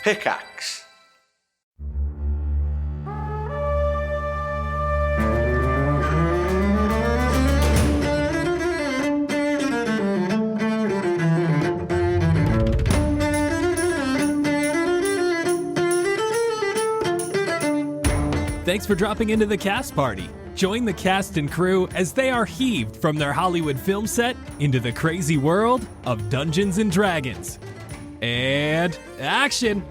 Pickaxe. Thanks for dropping into the cast party. Join the cast and crew as they are heaved from their Hollywood film set into the crazy world of Dungeons and Dragons. And action!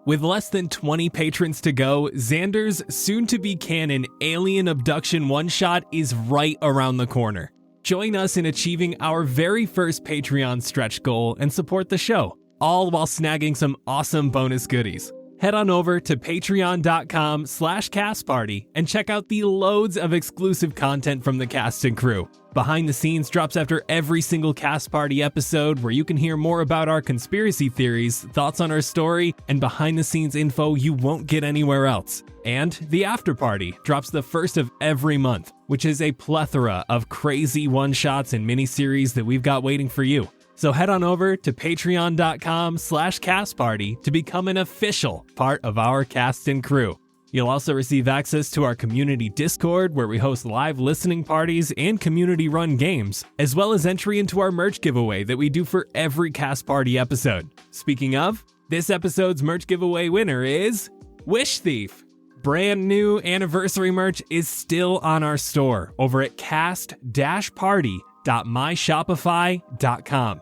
With less than 20 patrons to go, Xander's soon-to-be canon alien abduction one-shot is right around the corner. Join us in achieving our very first Patreon stretch goal and support the show, all while snagging some awesome bonus goodies. Head on over to patreon.com/castparty and check out the loads of exclusive content from the cast and crew. Behind the Scenes drops after every single Cast Party episode, where you can hear more about our conspiracy theories, thoughts on our story, and behind-the-scenes info you won't get anywhere else. And The After Party drops the first of every month, which is a plethora of crazy one-shots and miniseries that we've got waiting for you. So head on over to patreon.com/castparty to become an official part of our cast and crew. You'll also receive access to our community Discord, where we host live listening parties and community-run games, as well as entry into our merch giveaway that we do for every Cast Party episode. Speaking of, this episode's merch giveaway winner is Wish Thief. Brand new anniversary merch is still on our store over at cast-party.myshopify.com.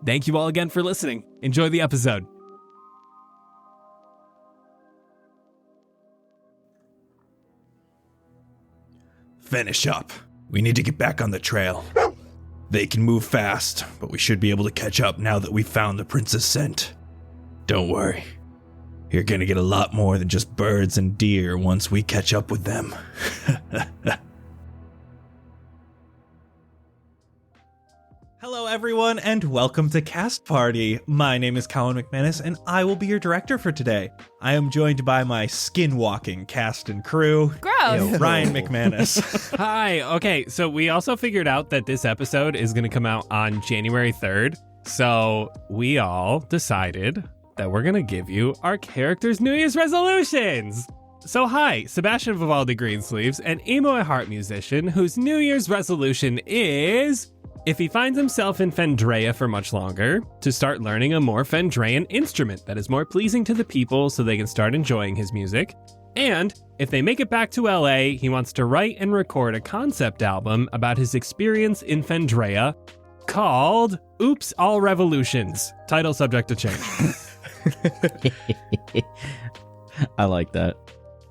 Thank you all again for listening. Enjoy the episode. Finish up. We need to get back on the trail. They can move fast, but we should be able to catch up now that we've found the prince's scent. Don't worry. You're gonna get a lot more than just birds and deer once we catch up with them. Hello everyone and welcome to Cast Party. My name is Colin McManus and I will be your director for today. I am joined by my skin-walking cast and crew. Gross. Ryan McManus. Hi. Okay, so we also figured out that this episode is going to come out on January 3rd. So we all decided that we're going to give you our characters' New Year's resolutions. So hi, Sebastian Vivaldi Greensleeves, an emo at heart musician whose New Year's resolution is, if he finds himself in Fendrea for much longer, to start learning a more Fendrean instrument that is more pleasing to the people so they can start enjoying his music. And if they make it back to LA, he wants to write and record a concept album about his experience in Fendrea called Oops, All Revolutions. Title subject to change. I like that.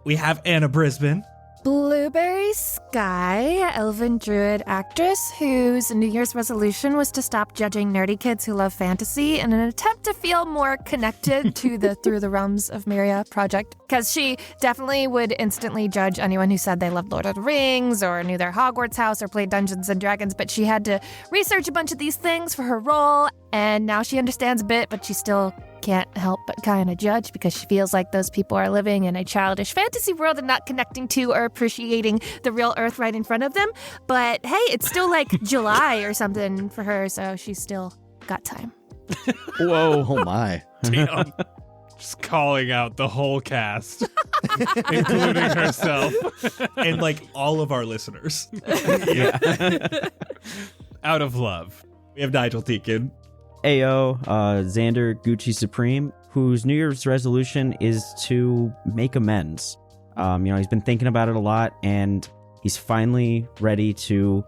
We have Anna Brisbane. Blueberry Sky, elven druid actress whose New Year's resolution was to stop judging nerdy kids who love fantasy in an attempt to feel more connected to the Through the Realms of Myria project. Because she definitely would instantly judge anyone who said they loved Lord of the Rings or knew their Hogwarts house or played Dungeons and Dragons, but she had to research a bunch of these things for her role, and now she understands a bit, but she still can't help but kind of judge because she feels like those people are living in a childish fantasy world and not connecting to or appreciating the real earth right in front of them. But hey, it's still like July or something for her, so she's still got time. Whoa, oh my. Damn. Just calling out the whole cast, including herself. And like all of our listeners. Out of love. We have Nigel Teakin. Ayo, Xander Gucci Supreme, whose New Year's resolution is to make amends. He's been thinking about it a lot, and he's finally ready to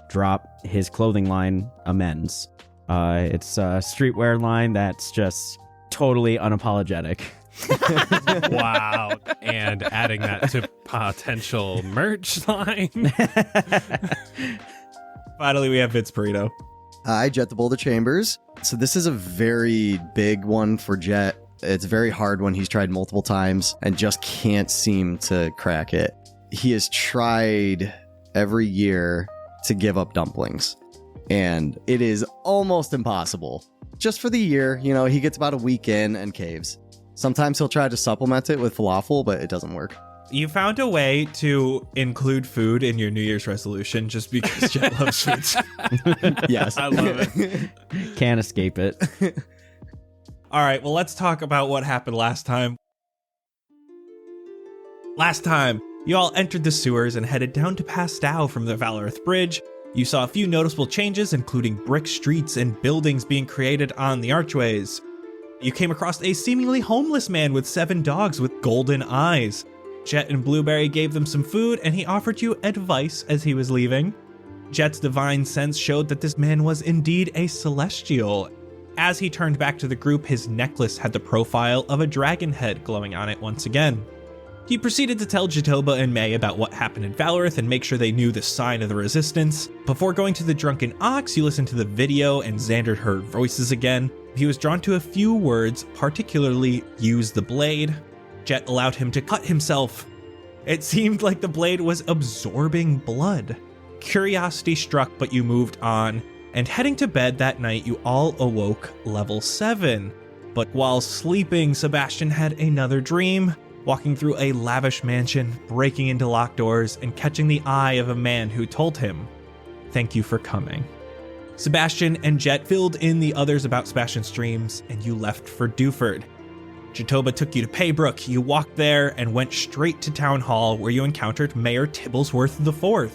drop his clothing line, Amends. It's a streetwear line that's just totally unapologetic. Wow. And adding that to potential merch line. Finally, we have Vince Perino. Hi, Jett the Boulder Chambers. So this is a very big one for Jett. It's a very hard one. He's tried multiple times and just can't seem to crack it. He has tried every year to give up dumplings, and it is almost impossible. Just for the year, he gets about a week in and caves. Sometimes he'll try to supplement it with falafel, but it doesn't work. You found a way to include food in your New Year's resolution just because Jett loves food. Yes. I love it. Can't escape it. All right, well, let's talk about what happened last time. Last time, you all entered the sewers and headed down to Pastow from the Valorith Bridge. You saw a few noticeable changes, including brick streets and buildings being created on the archways. You came across a seemingly homeless man with 7 dogs with golden eyes. Jett and Blueberry gave them some food, and he offered you advice as he was leaving. Jett's divine sense showed that this man was indeed a celestial. As he turned back to the group, his necklace had the profile of a dragon head glowing on it once again. He proceeded to tell Jatoba and May about what happened in Valorith and make sure they knew the sign of the resistance. Before going to the Drunken Ox, you listened to the video and Xander heard voices again. He was drawn to a few words, particularly use the blade. Jett allowed him to cut himself. It seemed like the blade was absorbing blood. Curiosity struck, but you moved on. And heading to bed that night, you all awoke level 7. But while sleeping, Sebastian had another dream. Walking through a lavish mansion, breaking into locked doors, and catching the eye of a man who told him, "Thank you for coming." Sebastian and Jett filled in the others about Sebastian's dreams, and you left for Duford. Jatoba took you to Paybrook. You walked there and went straight to Town Hall, where you encountered Mayor Tibblesworth IV.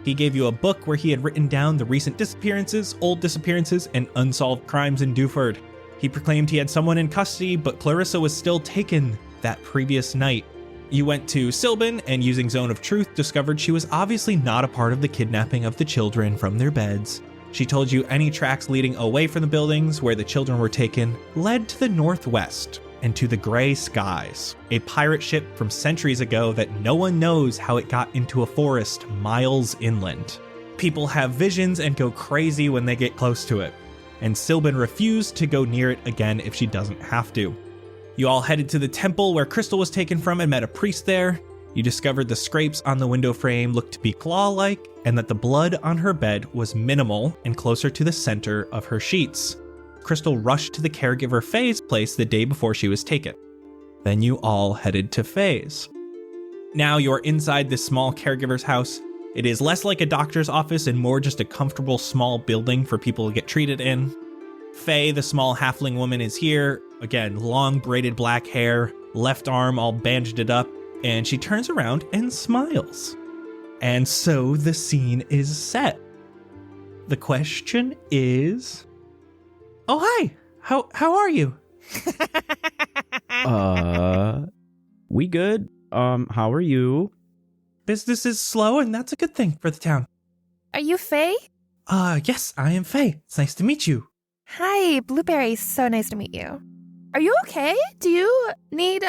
He gave you a book where he had written down the recent disappearances, old disappearances, and unsolved crimes in Duford. He proclaimed he had someone in custody, but Clarissa was still taken that previous night. You went to Sylban and using Zone of Truth discovered she was obviously not a part of the kidnapping of the children from their beds. She told you any tracks leading away from the buildings where the children were taken led to the northwest and to the Gray Skies, a pirate ship from centuries ago that no one knows how it got into a forest miles inland. People have visions and go crazy when they get close to it, and Sylban refused to go near it again if she doesn't have to. You all headed to the temple where Crystal was taken from and met a priest there. You discovered the scrapes on the window frame looked to be claw-like, and that the blood on her bed was minimal and closer to the center of her sheets. Crystal rushed to the caregiver Faye's place the day before she was taken. Then you all headed to Faye's. Now you're inside this small caregiver's house. It is less like a doctor's office and more just a comfortable small building for people to get treated in. Faye, the small halfling woman, is here. Again, long braided black hair, left arm all bandaged up, and she turns around and smiles. And so the scene is set. The question is, oh, hi, how are you? We good. How are you? Business is slow, and that's a good thing for the town. Are you Faye? Yes, I am Faye. It's nice to meet you. Hi, Blueberry. So nice to meet you. Are you okay? Do you need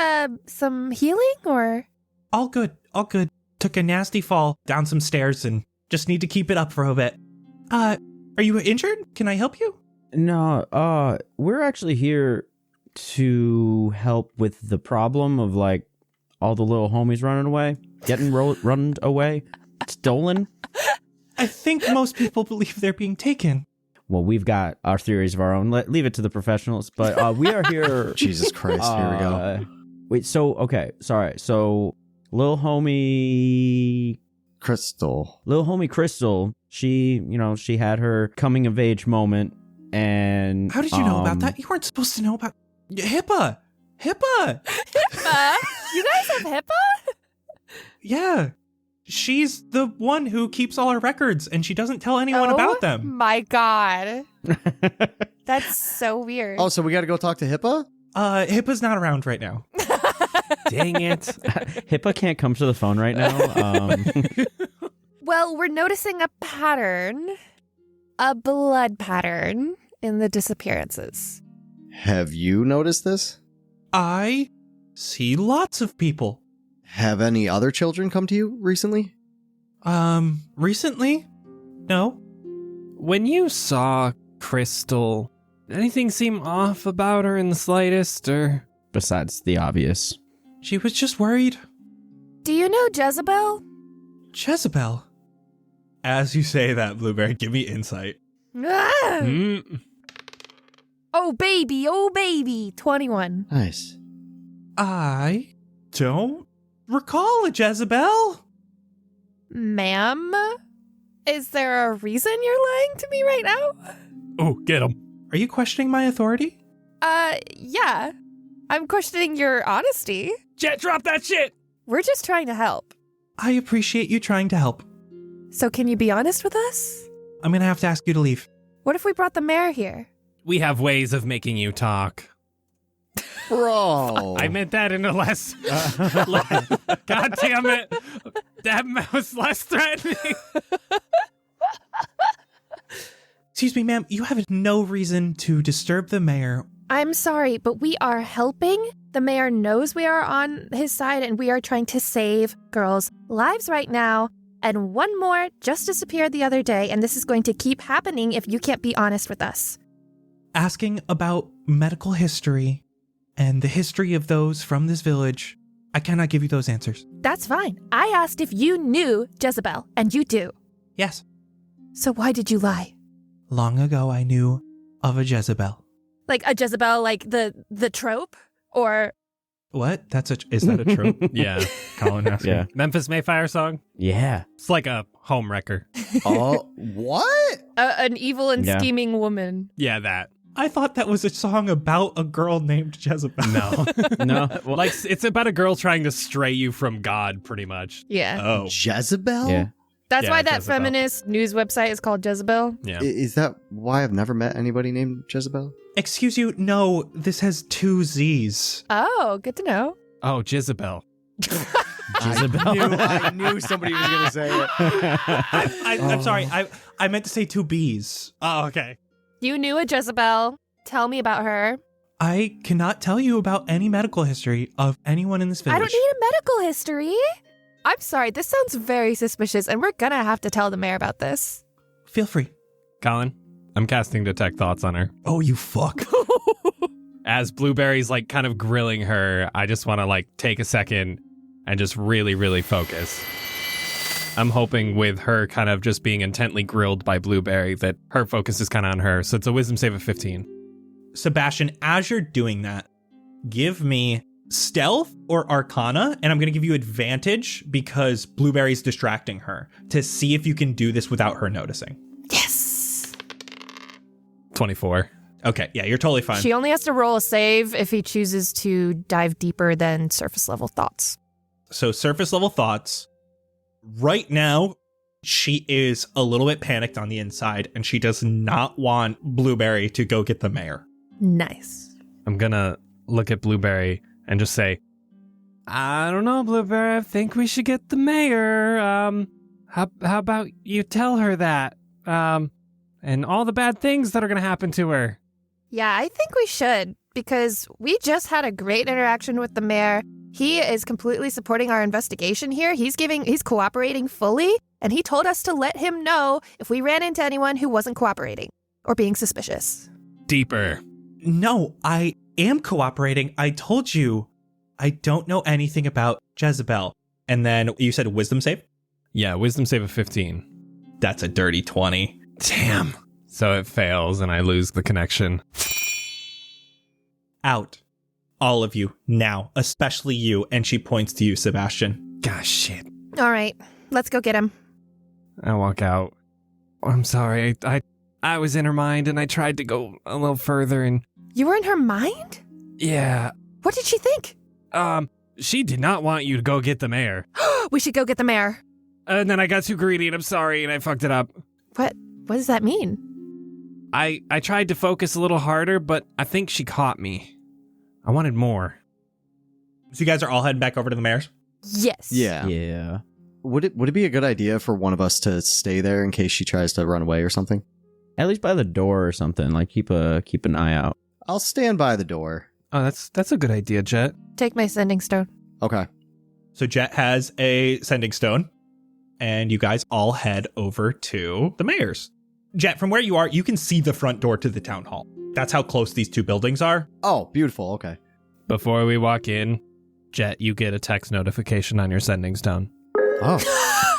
some healing or? All good, all good. Took a nasty fall down some stairs and just need to keep it up for a bit. Are you injured? Can I help you? No, we're actually here to help with the problem of like all the little homies running away, getting run away, stolen. I think most people believe they're being taken. Well, we've got our theories of our own. Leave it to the professionals. But we are here. Jesus Christ, here we go. Wait, so, okay, sorry. So, little homie Crystal, she had her coming of age moment. And how did you know about that? You weren't supposed to know about HIPAA. HIPAA? You guys have HIPAA? Yeah. She's the one who keeps all our records, and she doesn't tell anyone about them. My God. That's so weird. Oh, so we got to go talk to HIPAA? HIPAA's not around right now. Dang it. HIPAA can't come to the phone right now. Well, we're noticing a pattern, a blood pattern in the disappearances. Have you noticed this? I see lots of people. Have any other children come to you recently? Recently? No. When you saw Crystal, anything seem off about her in the slightest, or? Besides the obvious. She was just worried. Do you know Jezebel? Jezebel? As you say that, Blueberry, give me insight. Oh, baby, 21. Nice. I don't recall a Jezebel. Ma'am? Is there a reason you're lying to me right now? Oh, get him. Are you questioning my authority? Yeah. I'm questioning your honesty. Jett, drop that shit. We're just trying to help. I appreciate you trying to help. So can you be honest with us? I'm going to have to ask you to leave. What if we brought the mayor here? We have ways of making you talk. Bro. I meant that in a less... God damn it. That was less threatening. Excuse me, ma'am. You have no reason to disturb the mayor. I'm sorry, but we are helping. The mayor knows we are on his side and we are trying to save girls' lives right now. And one more just disappeared the other day, and this is going to keep happening if you can't be honest with us. Asking about medical history and the history of those from this village, I cannot give you those answers. That's fine. I asked if you knew Jezebel, and you do. Yes. So why did you lie? Long ago, I knew of a Jezebel. Like a Jezebel, like the trope? Or... What? Is that a trope? Yeah. Colin asking. Yeah. Memphis Mayfire song? Yeah. It's like a home wrecker. Oh, what? an evil and Yeah. scheming woman. Yeah, that. I thought that was a song about a girl named Jezebel. No. No. Well, Like, it's about a girl trying to stray you from God, pretty much. Yeah. Oh. Jezebel? yeah. That's Yeah, why that Jezebel. feminist news website is called Jezebel. Yeah. Is that why I've never met anybody named Jezebel? Excuse you, no, this has 2 Z's. Oh, good to know. Oh, Jezebel. I knew somebody was going to say it. I'm sorry, I meant to say 2 B's. Oh, okay. You knew a Jezebel. Tell me about her. I cannot tell you about any medical history of anyone in this village. I don't need a medical history. I'm sorry, this sounds very suspicious, and we're gonna have to tell the mayor about this. Feel free. Colin, I'm casting Detect Thoughts on her. Oh, you fuck. As Blueberry's like kind of grilling her, I just want to like take a second and just really, really focus. I'm hoping with her kind of just being intently grilled by Blueberry that her focus is kind of on her. So it's a wisdom save of 15. Sebastian, as you're doing that, give me stealth or arcana, and I'm going to give you advantage because Blueberry's distracting her to see if you can do this without her noticing. Yes! 24. Okay, yeah, you're totally fine. She only has to roll a save if he chooses to dive deeper than surface level thoughts. So surface level thoughts. Right now, she is a little bit panicked on the inside, and she does not want Blueberry to go get the mayor. Nice. I'm going to look at Blueberry and just say, I don't know, Blueberry. I think we should get the mayor. How about you tell her that? And all the bad things that are going to happen to her. Yeah, I think we should, because we just had a great interaction with the mayor. He is completely supporting our investigation here. He's cooperating fully, and he told us to let him know if we ran into anyone who wasn't cooperating or being suspicious. Deeper. No, I am cooperating. I told you I don't know anything about Jezebel. And then you said wisdom save? Yeah, wisdom save of 15. That's a dirty 20. Damn. So it fails and I lose the connection. Out. All of you, now, especially you. And she points to you, Sebastian. Gosh, shit. All right, let's go get him. I walk out. I'm sorry. I was in her mind and I tried to go a little further and You were in her mind? yeah. What did she think? She did not want you to go get the mayor. We should go get the mayor. And then I got too greedy and I'm sorry and I fucked it up. What does that mean? I tried to focus a little harder, but I think she caught me. I wanted more. So you guys are all heading back over to the mayor's? Yes. Yeah. Yeah. Would it be a good idea for one of us to stay there in case she tries to run away or something? At least by the door or something. Like keep an eye out. I'll stand by the door. Oh, that's a good idea, Jett. Take my sending stone. Okay. So Jett has a sending stone, and you guys all head over to the mayor's. Jett, from where you are, you can see the front door to the town hall. That's how close these 2 buildings are. Oh, beautiful. Okay. Before we walk in, Jett, you get a text notification on your sending stone. Oh.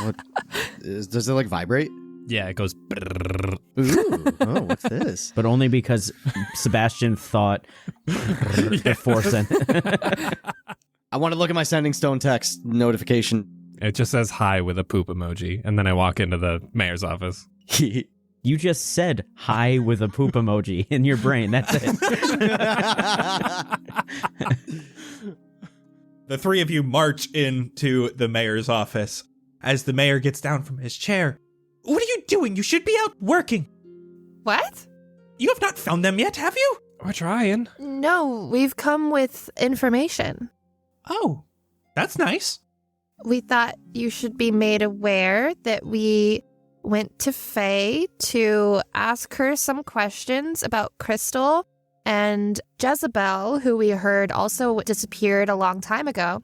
What? Does it like vibrate? Yeah, it goes. brrrr. Ooh. Oh, what's this? But only because Sebastian thought before sent. I want to look at my sending stone text notification. It just says hi with a poop emoji, and then I walk into the mayor's office. You just said hi with a poop emoji in your brain. That's it. The three of you march into the mayor's office. As the mayor gets down from his chair, what are you doing? You should be out working. What? You have not found them yet, have you? We're trying. No, we've come with information. Oh, that's nice. We thought you should be made aware that we went to Faye to ask her some questions about Crystal and Jezebel, who we heard also disappeared a long time ago.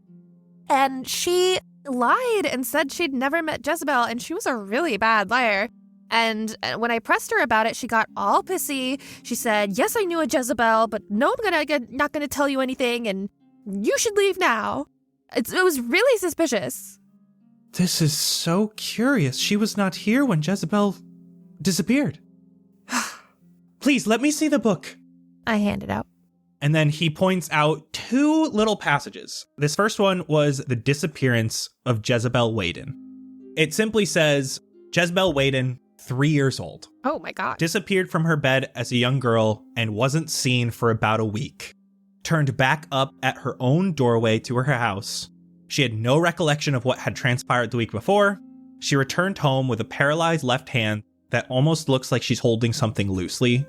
And she lied and said she'd never met Jezebel, and she was a really bad liar. And when I pressed her about it, she got all pissy. She said, yes, I knew a Jezebel, but no, I'm not going to tell you anything, and you should leave now. It was really suspicious. This is so curious. She was not here when Jezebel disappeared. Please, let me see the book. I hand it out. And then he points out two little passages. This first one was the disappearance of Jezebel Waden. It simply says, Jezebel Waden, 3 years old. Oh my God. Disappeared from her bed as a young girl and wasn't seen for about a week. Turned back up at her own doorway to her house. She had no recollection of what had transpired the week before. She returned home with a paralyzed left hand that almost looks like she's holding something loosely.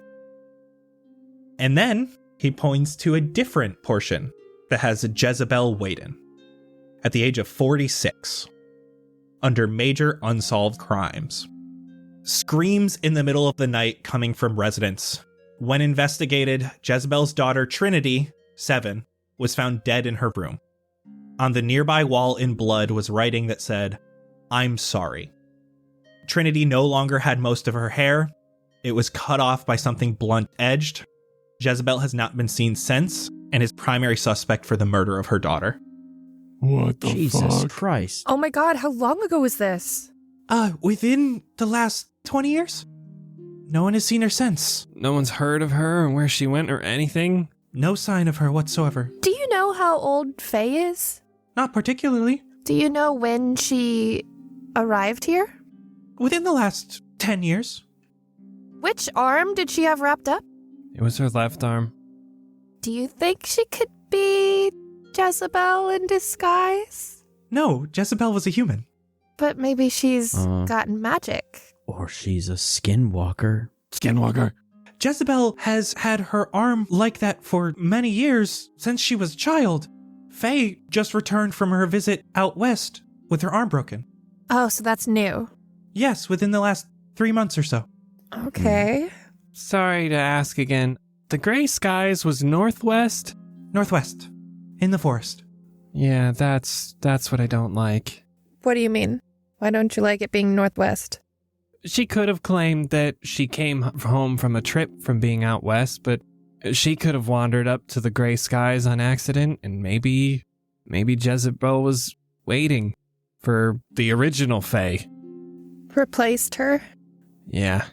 And then he points to a different portion that has a Jezebel Waden. At the age of 46, under major unsolved crimes. Screams in the middle of the night coming from residents. When investigated, Jezebel's daughter Trinity, 7, was found dead in her room. On the nearby wall in blood was writing that said, I'm sorry. Trinity no longer had most of her hair. It was cut off by something blunt-edged. Jezebel has not been seen since and is primary suspect for the murder of her daughter. What the Jesus fuck? Christ. Oh my God, how long ago was this? Within the last 20 years? No one has seen her since. No one's heard of her or where she went or anything? No sign of her whatsoever. Do you know how old Faye is? Not particularly. Do you know when she arrived here? Within the last 10 years. Which arm did she have wrapped up? It was her left arm. Do you think she could be Jezebel in disguise? No, Jezebel was a human. But maybe she's gotten magic. Or she's a skinwalker. Skinwalker. Jezebel has had her arm like that for many years since she was a child. Faye just returned from her visit out west with her arm broken. Oh, so that's new. Yes, within the last 3 months or so. Okay. Sorry to ask again. The gray skies was northwest? Northwest. In the forest. Yeah, that's what I don't like. What do you mean? Why don't you like it being northwest? She could have claimed that she came home from a trip from being out west, but she could have wandered up to the gray skies on accident, and maybe Jezebel was waiting for the original Faye. Replaced her? Yeah.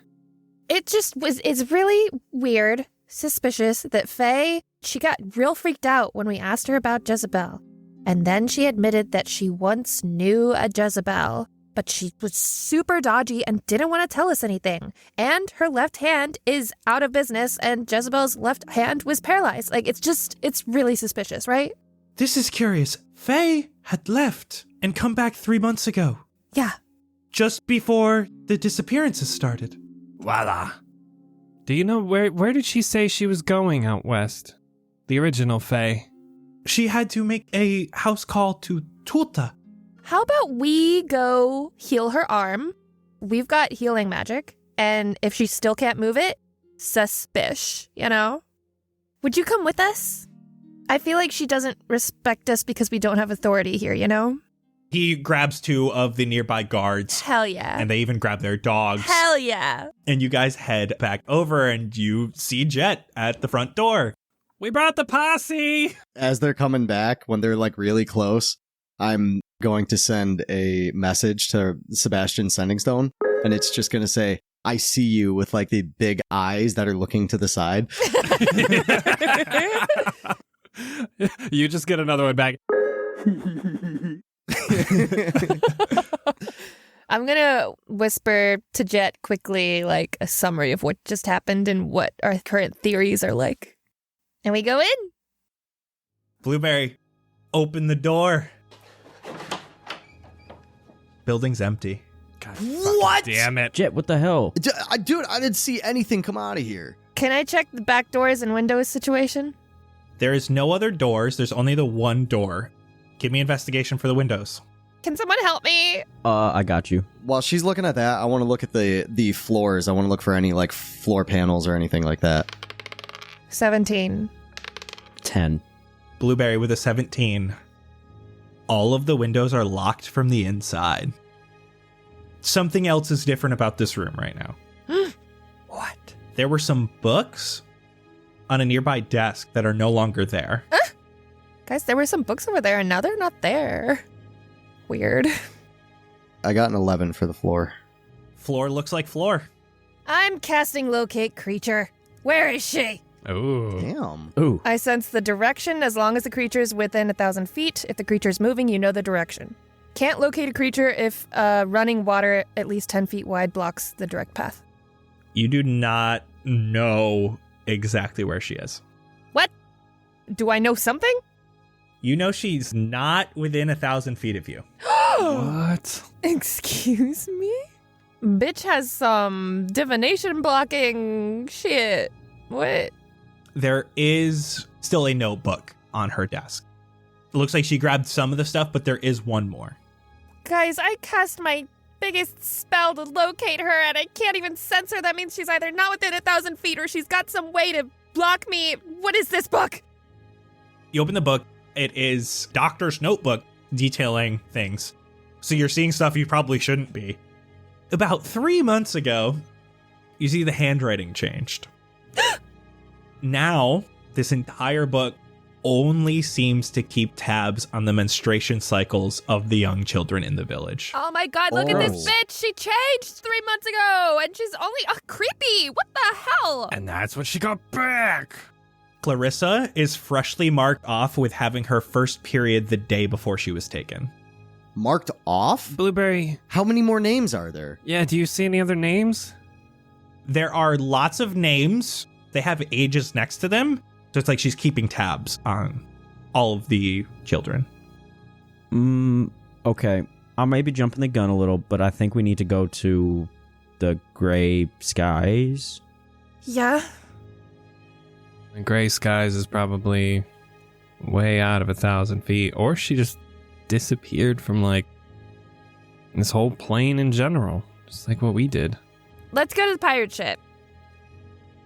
It's really weird, suspicious that Faye, she got real freaked out when we asked her about Jezebel. And then she admitted that she once knew a Jezebel, but she was super dodgy and didn't want to tell us anything. And her left hand is out of business, and Jezebel's left hand was paralyzed. Like, it's really suspicious, right? This is curious. Faye had left and come back 3 months ago. Yeah. Just before the disappearances started. Voila. Do you know where did she say she was going out west? The original Faye. She had to make a house call to Tulta. How about we go heal her arm? We've got healing magic. And if she still can't move it, suspish, you know? Would you come with us? I feel like she doesn't respect us because we don't have authority here, you know? He grabs 2 of the nearby guards. Hell yeah. And they even grab their dogs. Hell yeah. And you guys head back over and you see Jett at the front door. We brought the posse! As they're coming back, when they're like really close, I'm going to send a message to Sebastian Sending Stone, and it's just going to say, I see you, with like the big eyes that are looking to the side. You just get another one back. I'm going to whisper to Jett quickly, like, a summary of what just happened and what our current theories are like. And we go in. Blueberry, open the door. Building's empty. God, What? damn it. Jett, what the hell? Dude, I didn't see anything come out of here. Can I check the back doors and windows situation? There is no other doors. There's only the one door. Give me investigation for the windows. Can someone help me? I got you. While she's looking at that, I want to look at the floors. I want to look for any, like, floor panels or anything like that. 17. 10. Blueberry with a 17. All of the windows are locked from the inside. Something else is different about this room right now. What? There were some books on a nearby desk that are no longer there. Guys, there were some books over there and now they're not there. Weird. I got an 11 for the floor. Floor looks like floor. I'm casting locate creature. Where is she? Ooh. Damn. Ooh. I sense the direction as long as the creature is within 1,000 feet. If the creature is moving, you know the direction. Can't locate a creature if running water at least 10 feet wide blocks the direct path. You do not know exactly where she is. What? Do I know something? You know she's not within 1,000 feet of you. What? Excuse me? Bitch has some divination blocking shit. What? There is still a notebook on her desk. It looks like she grabbed some of the stuff, but there is one more. Guys, I cast my biggest spell to locate her and I can't even sense her. That means she's either not within 1,000 feet or she's got some way to block me. What is this book? You open the book. It is doctor's notebook detailing things. So you're seeing stuff you probably shouldn't be. About 3 months ago, you see the handwriting changed. Now, this entire book only seems to keep tabs on the menstruation cycles of the young children in the village. Oh my god, look at this bitch. She changed 3 months ago and she's only creepy. What the hell? And that's what she got back. Clarissa is freshly marked off with having her first period the day before she was taken. Marked off? Blueberry. How many more names are there? Yeah, do you see any other names? There are lots of names. They have ages next to them. So it's like she's keeping tabs on all of the children. Okay. I may be jumping the gun a little, but I think we need to go to the gray skies. Yeah. The gray skies is probably way out of 1,000 feet. Or she just disappeared from, like, this whole plane in general. Just like what we did. Let's go to the pirate ship.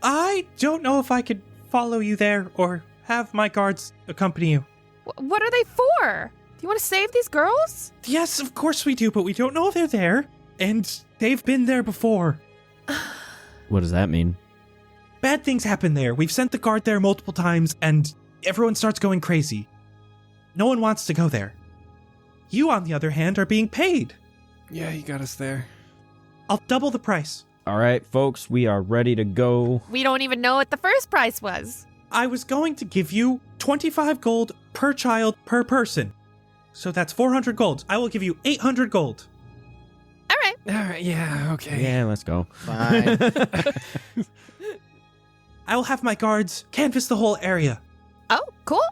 I don't know if I could follow you there or have my guards accompany you. What are they for? Do you want to save these girls? Yes, of course we do, but we don't know if they're there. And they've been there before. What does that mean? Bad things happen there. We've sent the guard there multiple times, and everyone starts going crazy. No one wants to go there. You, on the other hand, are being paid. Yeah, you got us there. I'll double the price. All right, folks, we are ready to go. We don't even know what the first price was. I was going to give you 25 gold per child per person. So that's 400 gold. I will give you 800 gold. All right. All right, yeah, okay. Yeah, let's go. Fine. I will have my guards canvass the whole area. Oh, cool.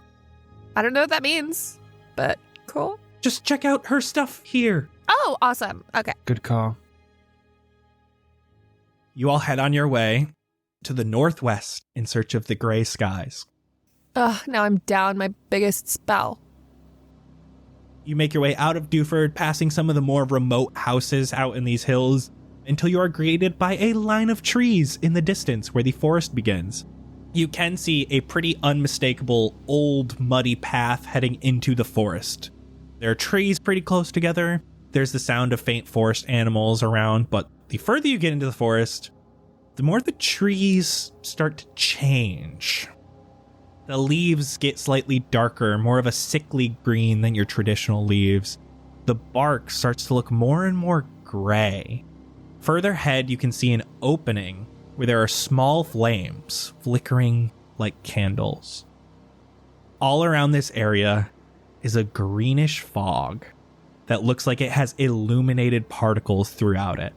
I don't know what that means, but cool. Just check out her stuff here. Oh, awesome. Okay. Good call. You all head on your way to the northwest in search of the gray skies. Ugh, now I'm down my biggest spell. You make your way out of Duford, passing some of the more remote houses out in these hills, until you are greeted by a line of trees in the distance where the forest begins. You can see a pretty unmistakable old muddy path heading into the forest. There are trees pretty close together. There's the sound of faint forest animals around, but the further you get into the forest, the more the trees start to change. The leaves get slightly darker, more of a sickly green than your traditional leaves. The bark starts to look more and more gray. Further ahead, you can see an opening where there are small flames flickering like candles. All around this area, is a greenish fog that looks like it has illuminated particles throughout it.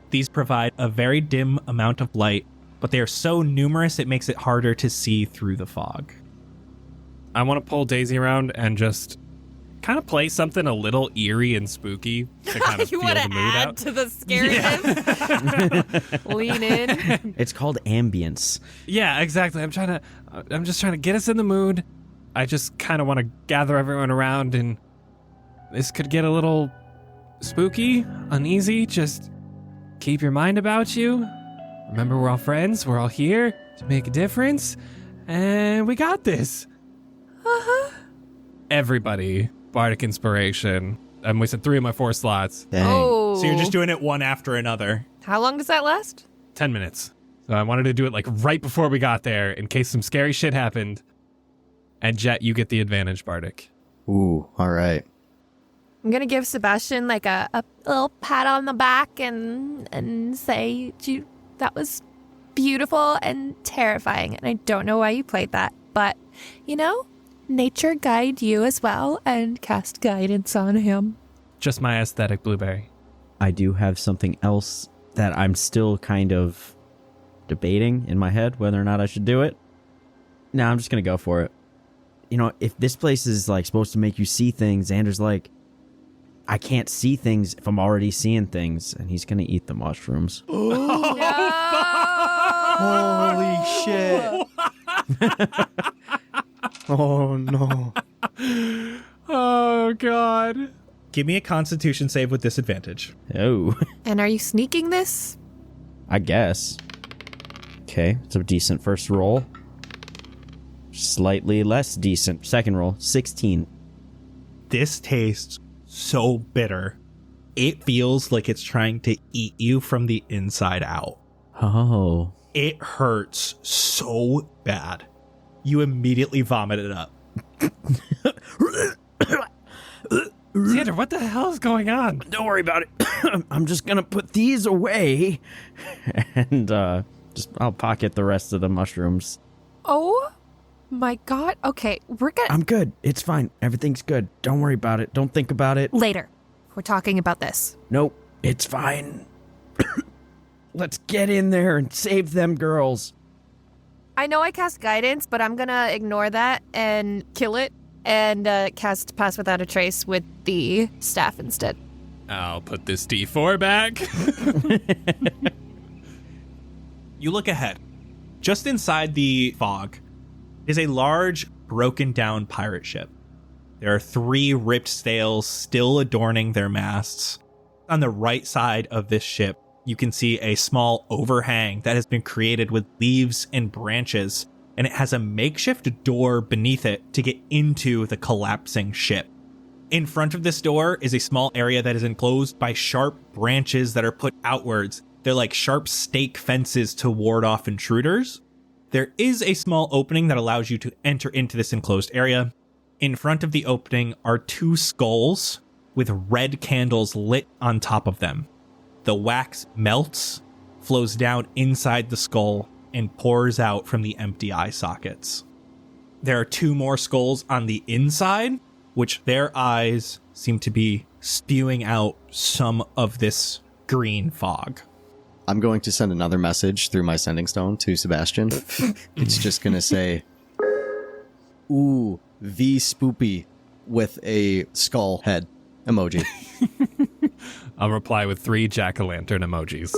These provide a very dim amount of light, but they are so numerous it makes it harder to see through the fog. I want to pull Daisy around and just kind of play something a little eerie and spooky to kind of You feel want the to mood add out. to the scariness? Lean in. It's called ambience. Yeah, exactly. I'm just trying to get us in the mood. I just kind of want to gather everyone around, and this could get a little spooky, uneasy. Just keep your mind about you. Remember, we're all friends. We're all here to make a difference, and we got this. Everybody, Bardic Inspiration. I'm wasting 3 of my 4 slots. Dang. Oh. So you're just doing it one after another. How long does that last? 10 minutes. So I wanted to do it like right before we got there in case some scary shit happened. And Jett, you get the advantage, Bardic. Ooh, all right. I'm going to give Sebastian like a little pat on the back and say, that was beautiful and terrifying. And I don't know why you played that, but nature guide you as well and cast guidance on him. Just my aesthetic, Blueberry. I do have something else that I'm still kind of debating in my head whether or not I should do it. No, I'm just going to go for it. If this place is like supposed to make you see things, Xander's like, I can't see things if I'm already seeing things, and he's going to eat the mushrooms. Holy shit. Oh, no. Oh, God. Give me a Constitution save with disadvantage. Oh, And are you sneaking this? I guess. Okay, it's a decent first roll. Slightly less decent second roll, 16. This tastes so bitter. It feels like it's trying to eat you from the inside out. Oh. It hurts so bad. You immediately vomit it up. Xander, what the hell is going on? Don't worry about it. I'm just gonna put these away. And I'll pocket the rest of the mushrooms. Oh my God. Okay, I'm good. It's fine. Everything's good. Don't worry about it. Don't think about it. later. We're talking about this. Nope. It's fine. Let's get in there and save them girls. I know I cast guidance, but I'm gonna ignore that and kill it and cast Pass Without a Trace with the staff instead. I'll put this D4 back. You look ahead. Just inside the fog is a large, broken down pirate ship. There are 3 ripped sails still adorning their masts. On the right side of this ship, you can see a small overhang that has been created with leaves and branches, and it has a makeshift door beneath it to get into the collapsing ship. In front of this door is a small area that is enclosed by sharp branches that are put outwards. They're like sharp stake fences to ward off intruders. There is a small opening that allows you to enter into this enclosed area. In front of the opening are 2 skulls with red candles lit on top of them. The wax melts, flows down inside the skull, and pours out from the empty eye sockets. There are 2 more skulls on the inside, which their eyes seem to be spewing out some of this green fog. I'm going to send another message through my sending stone to Sebastian. It's just going to say, ooh, V spoopy with a skull head emoji. I'll reply with 3 jack-o'-lantern emojis.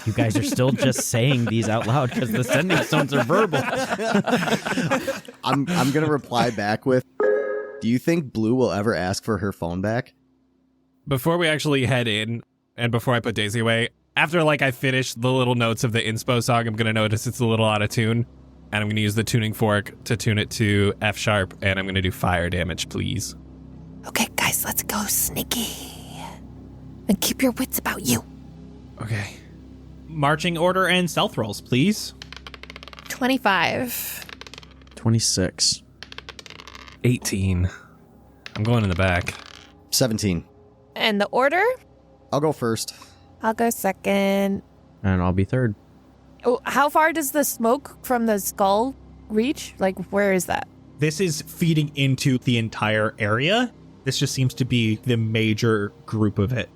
You guys are still just saying these out loud because the sending stones are verbal. I'm going to reply back with, do you think Blue will ever ask for her phone back? Before we actually head in, and before I put Daisy away, after I finish the little notes of the inspo song, I'm going to notice it's a little out of tune, and I'm going to use the tuning fork to tune it to F sharp, and I'm going to do fire damage, please. Okay, guys, let's go sneaky. And keep your wits about you. Okay. Marching order and stealth rolls, please. 25. 26. 18. I'm going in the back. 17. And the order? I'll go first. I'll go second. And I'll be third. Oh, how far does the smoke from the skull reach? Where is that? This is feeding into the entire area. This just seems to be the major group of it.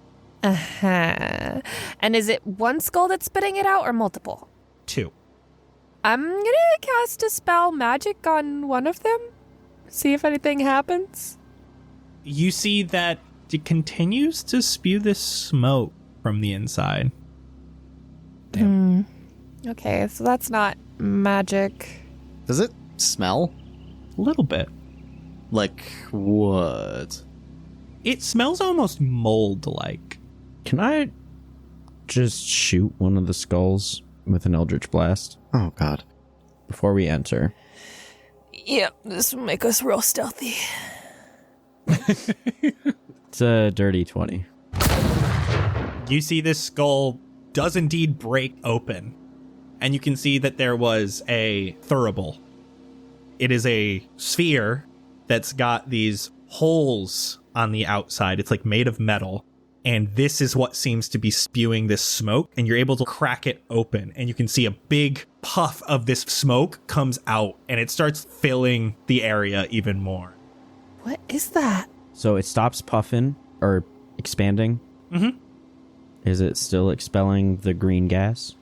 Uh-huh. And is it one skull that's spitting it out or multiple? 2. I'm gonna cast a spell magic on one of them. See if anything happens. You see that it continues to spew this smoke from the inside. Damn. Okay, so that's not magic. Does it smell? A little bit. Like what? It smells almost mold-like. Can I just shoot one of the skulls with an Eldritch Blast Oh, God. before we enter? Yep, this will make us real stealthy. It's a dirty 20. You see this skull does indeed break open, and you can see that there was a thurible. It is a sphere that's got these holes on the outside. It's like made of metal, and this is what seems to be spewing this smoke, and you're able to crack it open, and you can see a big puff of this smoke comes out, and it starts filling the area even more. What is that? So it stops puffing or expanding? Mm-hmm. Is it still expelling the green gas?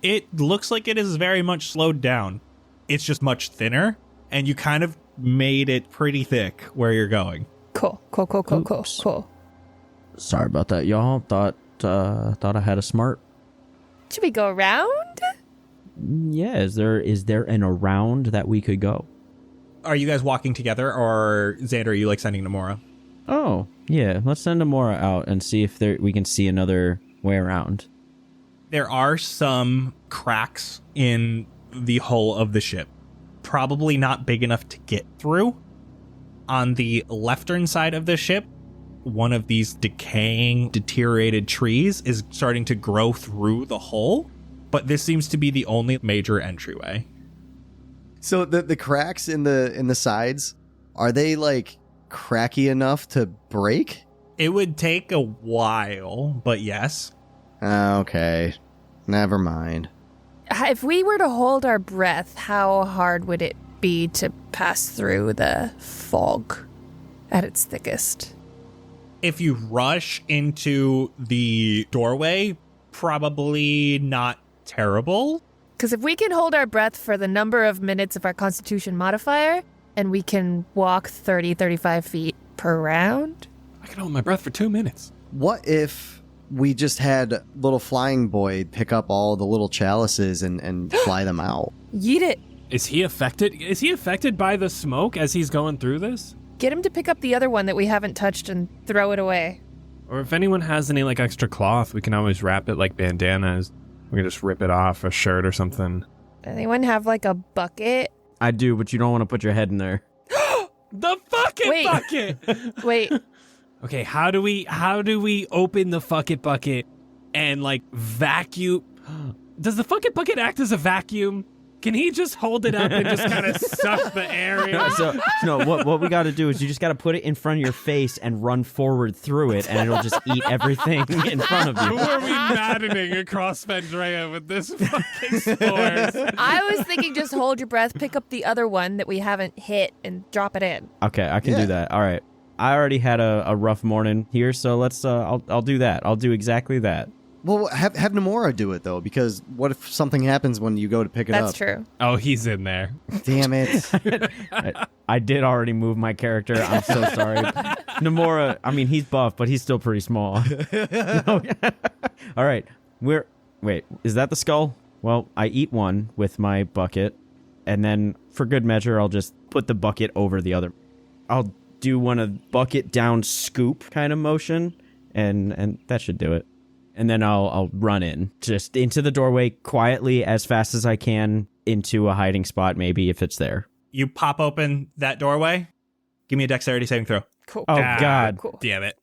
It looks like it is very much slowed down. It's just much thinner, and you kind of made it pretty thick where you're going. Cool. Sorry about that, y'all. Thought I had a smart. Should we go around? Yeah, is there an around that we could go? Are you guys walking together, or Xander, are you like sending Namora? Oh, yeah. Let's send Amora out and see if we can see another way around. There are some cracks in the hull of the ship. Probably not big enough to get through. On the leftern side of the ship, one of these decaying, deteriorated trees is starting to grow through the hull, but this seems to be the only major entryway. So the cracks in the sides, are they like cracky enough to break? It would take a while, but yes. Okay. Never mind. If we were to hold our breath, how hard would it be to pass through the fog at its thickest? If you rush into the doorway, probably not terrible. Because if we can hold our breath for the number of minutes of our constitution modifier, and we can walk 30, 35 feet per round. I can hold my breath for 2 minutes. What if we just had little flying boy pick up all the little chalices and fly them out? Yeet it. Is he affected? Is he affected by the smoke as he's going through this? Get him to pick up the other one that we haven't touched and throw it away. Or if anyone has any like extra cloth, we can always wrap it like bandanas. We can just rip it off a shirt or something. Anyone have like a bucket? I do, but you don't want to put your head in there. The fucking bucket! Wait. Okay, how do we open the fucking bucket and like vacuum? Does the fucking bucket act as a vacuum? Can he just hold it up and just kind of suck the air in? So, no, what we got to do is you just got to put it in front of your face and run forward through it, and it'll just eat everything in front of Who you. are we maddening across Vendrea with this fucking spores? I was thinking just hold your breath, pick up the other one that we haven't hit, and drop it in. Okay, I can do that. All right. I already had a rough morning here, so let's. I'll do that. I'll do exactly that. Well, have Namora do it, though, because what if something happens when you go to pick it up? That's true. Oh, he's in there. Damn it. I did already move my character. I'm so sorry. Namora, I mean, he's buff, but he's still pretty small. All right. Wait, is that the skull? Well, I eat one with my bucket, and then for good measure, I'll just put the bucket over the other. I'll do one of bucket down scoop kind of motion, and that should do it. And then I'll run in, just into the doorway quietly as fast as I can into a hiding spot, maybe if it's there. You pop open that doorway. Give me a dexterity saving throw. Cool. Oh, God. Cool. Damn it.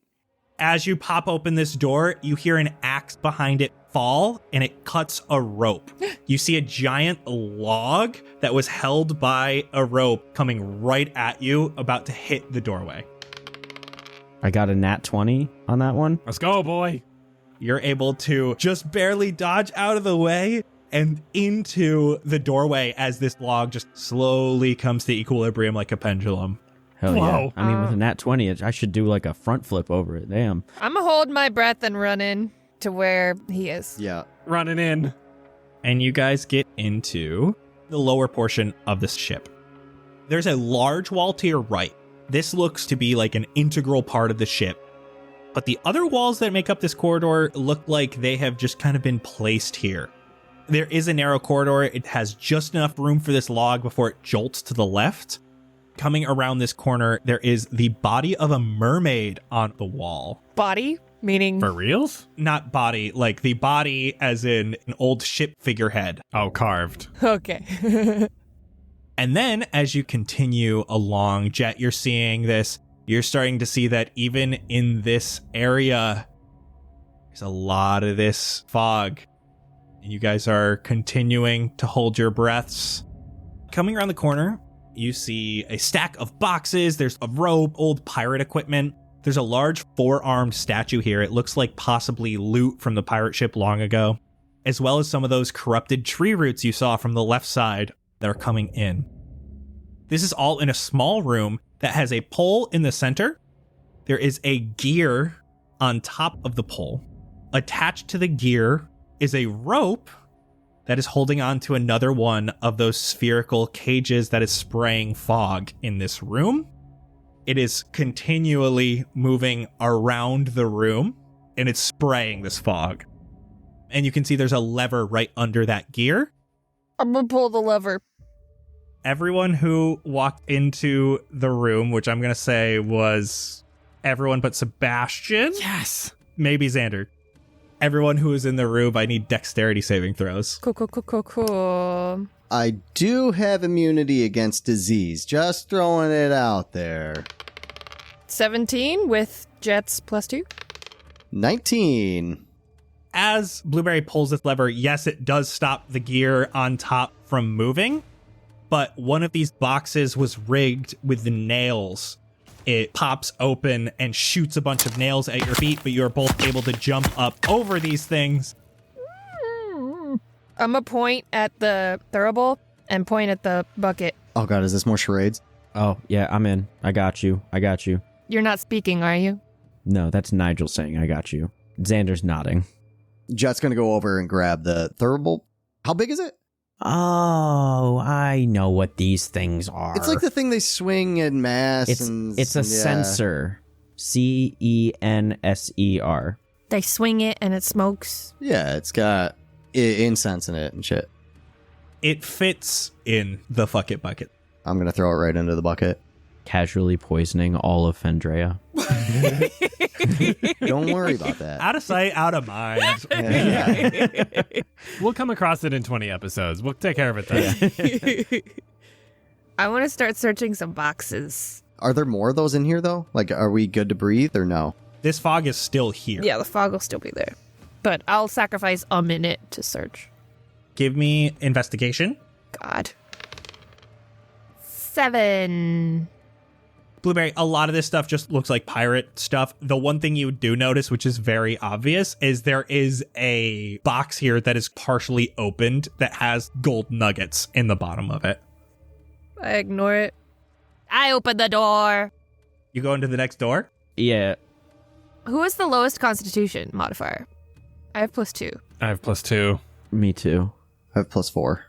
As you pop open this door, you hear an axe behind it fall, and it cuts a rope. You see a giant log that was held by a rope coming right at you, about to hit the doorway. I got a nat 20 on that one. Let's go, boy. You're able to just barely dodge out of the way, and into the doorway as this log just slowly comes to equilibrium like a pendulum. Hell Whoa. yeah. I mean, with a nat 20, I should do like a front flip over it. Damn. I'm gonna hold my breath and run in to where he is. Yeah. Running in. And you guys get into the lower portion of this ship. There's a large wall to your right. This looks to be like an integral part of the ship. But the other walls that make up this corridor look like they have just kind of been placed here. There is a narrow corridor. It has just enough room for this log before it jolts to the left. Coming around this corner, there is the body of a mermaid on the wall. Body? Meaning? For reals? Not body, like the body as in an old ship figurehead. Oh, carved. Okay. And then as you continue along, Jett, you're seeing this. You're starting to see that even in this area, there's a lot of this fog. And you guys are continuing to hold your breaths. Coming around the corner, you see a stack of boxes. There's a robe, old pirate equipment. There's a large 4-armed statue here. It looks like possibly loot from the pirate ship long ago, as well as some of those corrupted tree roots you saw from the left side that are coming in. This is all in a small room that has a pole in the center. There is a gear on top of the pole. Attached to the gear is a rope that is holding on to another one of those spherical cages that is spraying fog in this room. It is continually moving around the room, and it's spraying this fog. And you can see there's a lever right under that gear. I'm gonna pull the lever. Everyone who walked into the room, which I'm going to say was everyone but Sebastian. Yes. Maybe Xander. Everyone who is in the room, I need dexterity saving throws. Cool. I do have immunity against disease. Just throwing it out there. 17 with Jett's +2. 19. As Blueberry pulls this lever, yes, it does stop the gear on top from moving, but one of these boxes was rigged with the nails. It pops open and shoots a bunch of nails at your feet, but you're both able to jump up over these things. I'm gonna point at the thurible and point at the bucket. Oh god, is this more charades? Oh, yeah, I'm in. I got you. You're not speaking, are you? No, that's Nigel saying I got you. Xander's nodding. Jett's gonna go over and grab the thurible. How big is it? Oh, I know what these things are. It's like the thing they swing in mass. It's a sensor. CENSER. They swing it and it smokes. Yeah, it's got incense in it and shit. It fits in the fuck it bucket. I'm gonna throw it right into the bucket. Casually poisoning all of Fendrea. Don't worry about that. Out of sight, out of mind. Yeah. We'll come across it in 20 episodes. We'll take care of it then. I want to start searching some boxes. Are there more of those in here though? Like, are we good to breathe or no? This fog is still here. Yeah, the fog will still be there. But I'll sacrifice a minute to search. Give me investigation. God. 7. Blueberry, a lot of this stuff just looks like pirate stuff. The one thing you do notice, which is very obvious, is there is a box here that is partially opened that has gold nuggets in the bottom of it. I ignore it. I open the door. You go into the next door? Yeah. Who is the lowest constitution modifier? I have +2. I have +2. Me too. I have +4.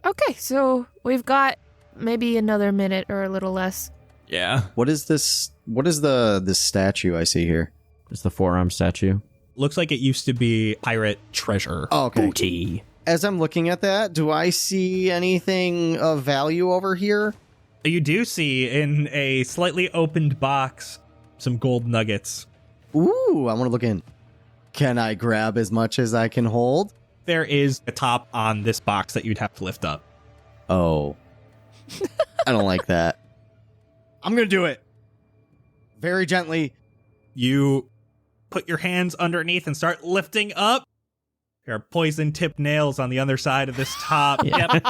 Okay, so we've got maybe another minute or a little less. Yeah. What is this? What is this statue I see here? It's the forearm statue. Looks like it used to be pirate treasure. Oh, okay. Booty. As I'm looking at that, do I see anything of value over here? You do see in a slightly opened box some gold nuggets. Ooh, I want to look in. Can I grab as much as I can hold? There is a top on this box that you'd have to lift up. Oh. I don't like that. I'm going to do it. Very gently. You put your hands underneath and start lifting up. There are poison-tipped nails on the other side of this top. Yeah. Yep.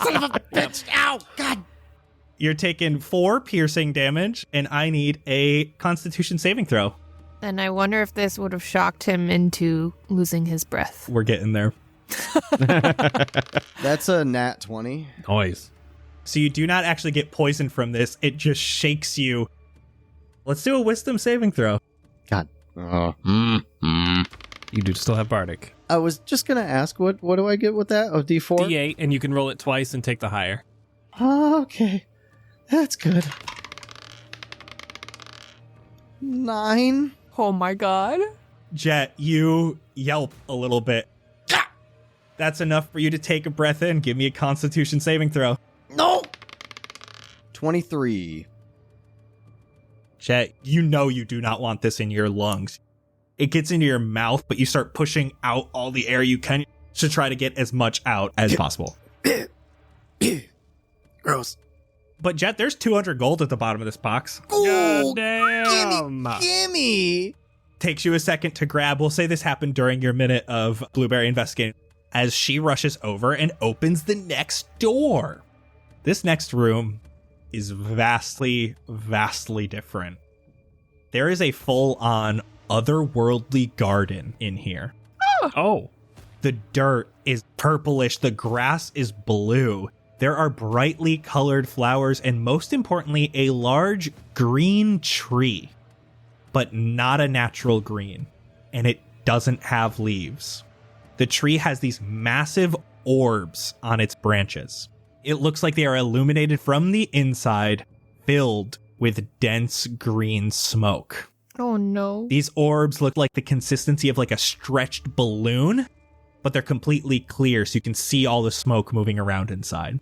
Son of a bitch. Ow. God. You're taking 4 piercing damage, and I need a Constitution saving throw. And I wonder if this would have shocked him into losing his breath. We're getting there. That's a nat 20. Noise. So you do not actually get poisoned from this. It just shakes you. Let's do a wisdom saving throw. God. You do still have Bardic. I was just going to ask, what do I get with that? Oh, D4? D8, and you can roll it twice and take the higher. Okay. That's good. 9. Oh my god. Jett, you yelp a little bit. That's enough for you to take a breath in. Give me a Constitution saving throw. No! 23. Jett, you know you do not want this in your lungs. It gets into your mouth, but you start pushing out all the air you can to try to get as much out as possible. Gross. But Jett, there's 200 gold at the bottom of this box. Oh, Damn. gimme! Takes you a second to grab. We'll say this happened during your minute of Blueberry investigating. As she rushes over and opens the next door. This next room is vastly, vastly different. There is a full-on otherworldly garden in here. Oh. The dirt is purplish. The grass is blue. There are brightly colored flowers and, most importantly, a large green tree, but not a natural green, and it doesn't have leaves. The tree has these massive orbs on its branches. It looks like they are illuminated from the inside, filled with dense green smoke. Oh no. These orbs look like the consistency of like a stretched balloon, but they're completely clear so you can see all the smoke moving around inside.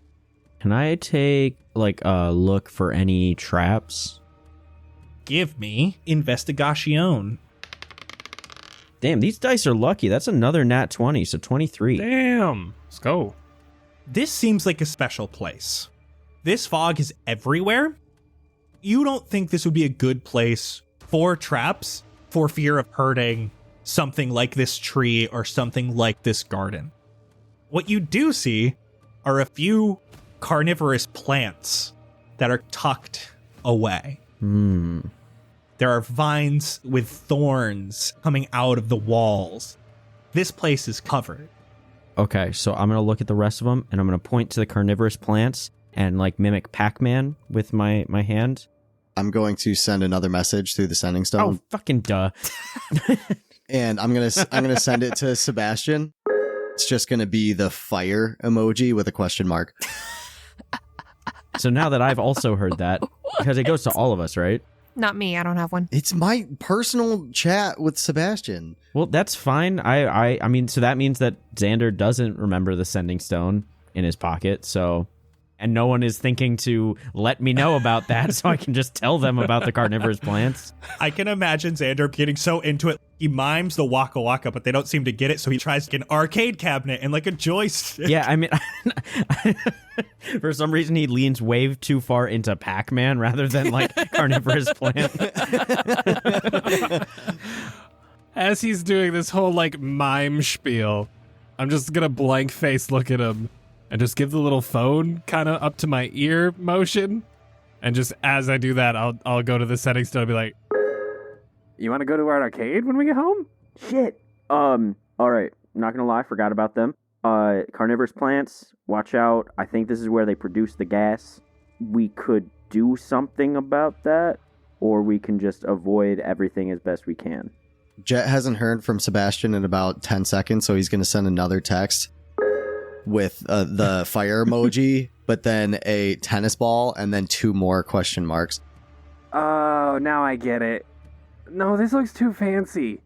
Can I take like a look for any traps? Give me investigation. Damn, these dice are lucky. That's another nat 20, so 23. Damn. Let's go. This seems like a special place. This fog is everywhere. You don't think this would be a good place for traps for fear of hurting something like this tree or something like this garden. What you do see are a few carnivorous plants that are tucked away. There are vines with thorns coming out of the walls. This place is covered. Okay, so I'm going to look at the rest of them, and I'm going to point to the carnivorous plants and like mimic Pac-Man with my hand. I'm going to send another message through the sending stone. Oh, fucking duh. And I'm gonna send it to Sebastian. It's just gonna be the fire emoji with a question mark. So now that I've also heard that, because it goes to all of us, right? Not me. I don't have one. It's my personal chat with Sebastian. Well, that's fine. I mean, so that means that Xander doesn't remember the sending stone in his pocket, so... And no one is thinking to let me know about that, so I can just tell them about the carnivorous plants. I can imagine Xander getting so into it. He mimes the Waka Waka, but they don't seem to get it, so he tries to get an arcade cabinet and like a joystick. Yeah, I mean, for some reason he leans way too far into Pac-Man rather than like carnivorous plant. As he's doing this whole like mime spiel, I'm just gonna blank face look at him and just give the little phone kind of up to my ear motion. And just as I do that, I'll go to the settings stone and be like, "You want to go to our arcade when we get home?" Shit. All right. Not gonna lie, forgot about them. Carnivorous plants, watch out. I think this is where they produce the gas. We could do something about that, or we can just avoid everything as best we can. Jett hasn't heard from Sebastian in about 10 seconds, so he's going to send another text with the fire emoji, but then a tennis ball and then 2 more question marks. Oh, now I get it. No, this looks too fancy.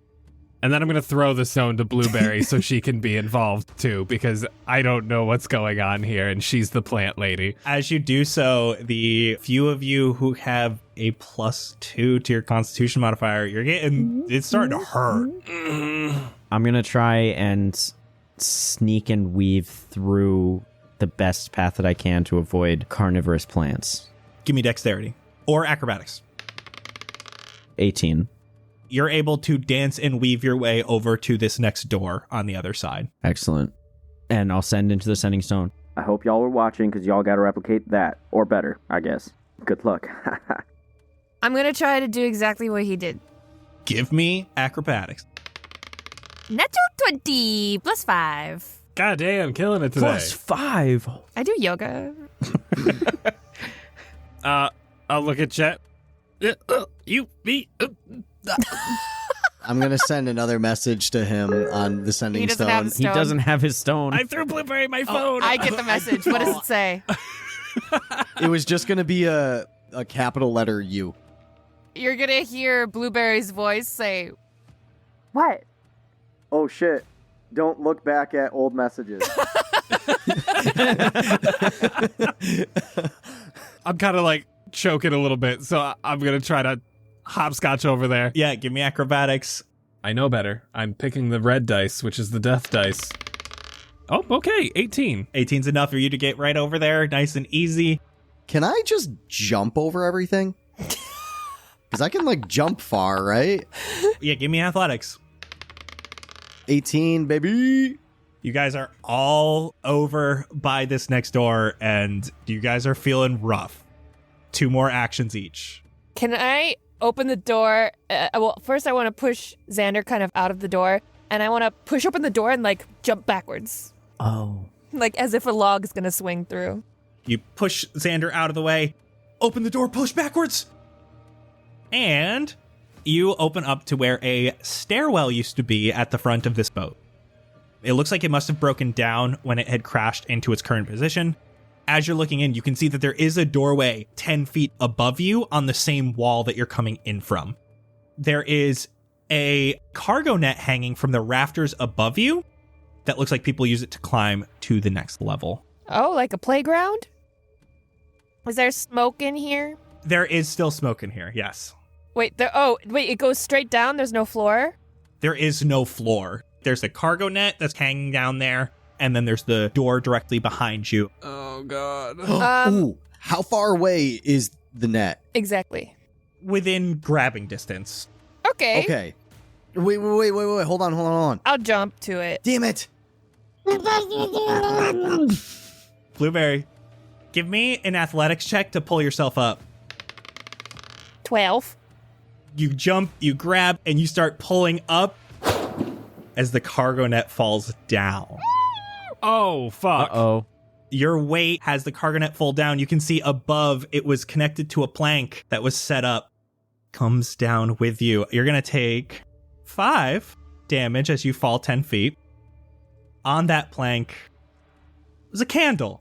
And then I'm going to throw the stone to Blueberry so she can be involved too, because I don't know what's going on here, and she's the plant lady. As you do so, the few of you who have a +2 to your Constitution modifier, it's starting to hurt. I'm gonna try and sneak and weave through the best path that I can to avoid carnivorous plants. Give me dexterity or acrobatics. 18. You're able to dance and weave your way over to this next door on the other side. Excellent. And I'll send into the sending stone. I hope y'all were watching, because y'all got to replicate that. Or better, I guess. Good luck. I'm going to try to do exactly what he did. Give me acrobatics. Natural 20 +5. God damn, killing it today. +5. I do yoga. I'll look at Jett. Me. I'm going to send another message to him on the sending He doesn't stone. have a He stone. doesn't have his stone. I threw Blueberry my phone. I get the message. What does it say? It was just going to be a capital letter U. You're going to hear Blueberry's voice say, "What?" Oh, shit. Don't look back at old messages. I'm kind of like choking a little bit, so I'm going to try to hopscotch over there. Yeah, give me acrobatics. I know better. I'm picking the red dice, which is the death dice. Oh, okay. 18. 18's enough for you to get right over there, nice and easy. Can I just jump over everything? Because I can, like, jump far, right? Yeah, give me athletics. 18, baby. You guys are all over by this next door, and you guys are feeling rough. 2 more actions each. Can I open the door? Well, first I want to push Xander kind of out of the door, and I want to push open the door and, like, jump backwards. Oh. Like, as if a log is going to swing through. You push Xander out of the way, open the door, push backwards, and you open up to where a stairwell used to be at the front of this boat. It looks like it must have broken down when it had crashed into its current position. As you're looking in, you can see that there is a doorway 10 feet above you on the same wall that you're coming in from. There is a cargo net hanging from the rafters above you that looks like people use it to climb to the next level. Oh, like a playground? Is there smoke in here? There is still smoke in here, yes. Wait, it goes straight down? There's no floor? There is no floor. There's a cargo net that's hanging down there, and then there's the door directly behind you. Oh, God. Ooh, how far away is the net? Exactly. Within grabbing distance. Okay. Okay. Wait. Hold on. I'll jump to it. Damn it. Blueberry, give me an athletics check to pull yourself up. 12. You jump, you grab, and you start pulling up as the cargo net falls down. Oh, fuck. Uh-oh. Your weight has the cargo net fall down. You can see above it was connected to a plank that was set up. Comes down with you. You're going to take 5 damage as you fall 10 feet. On that plank was a candle.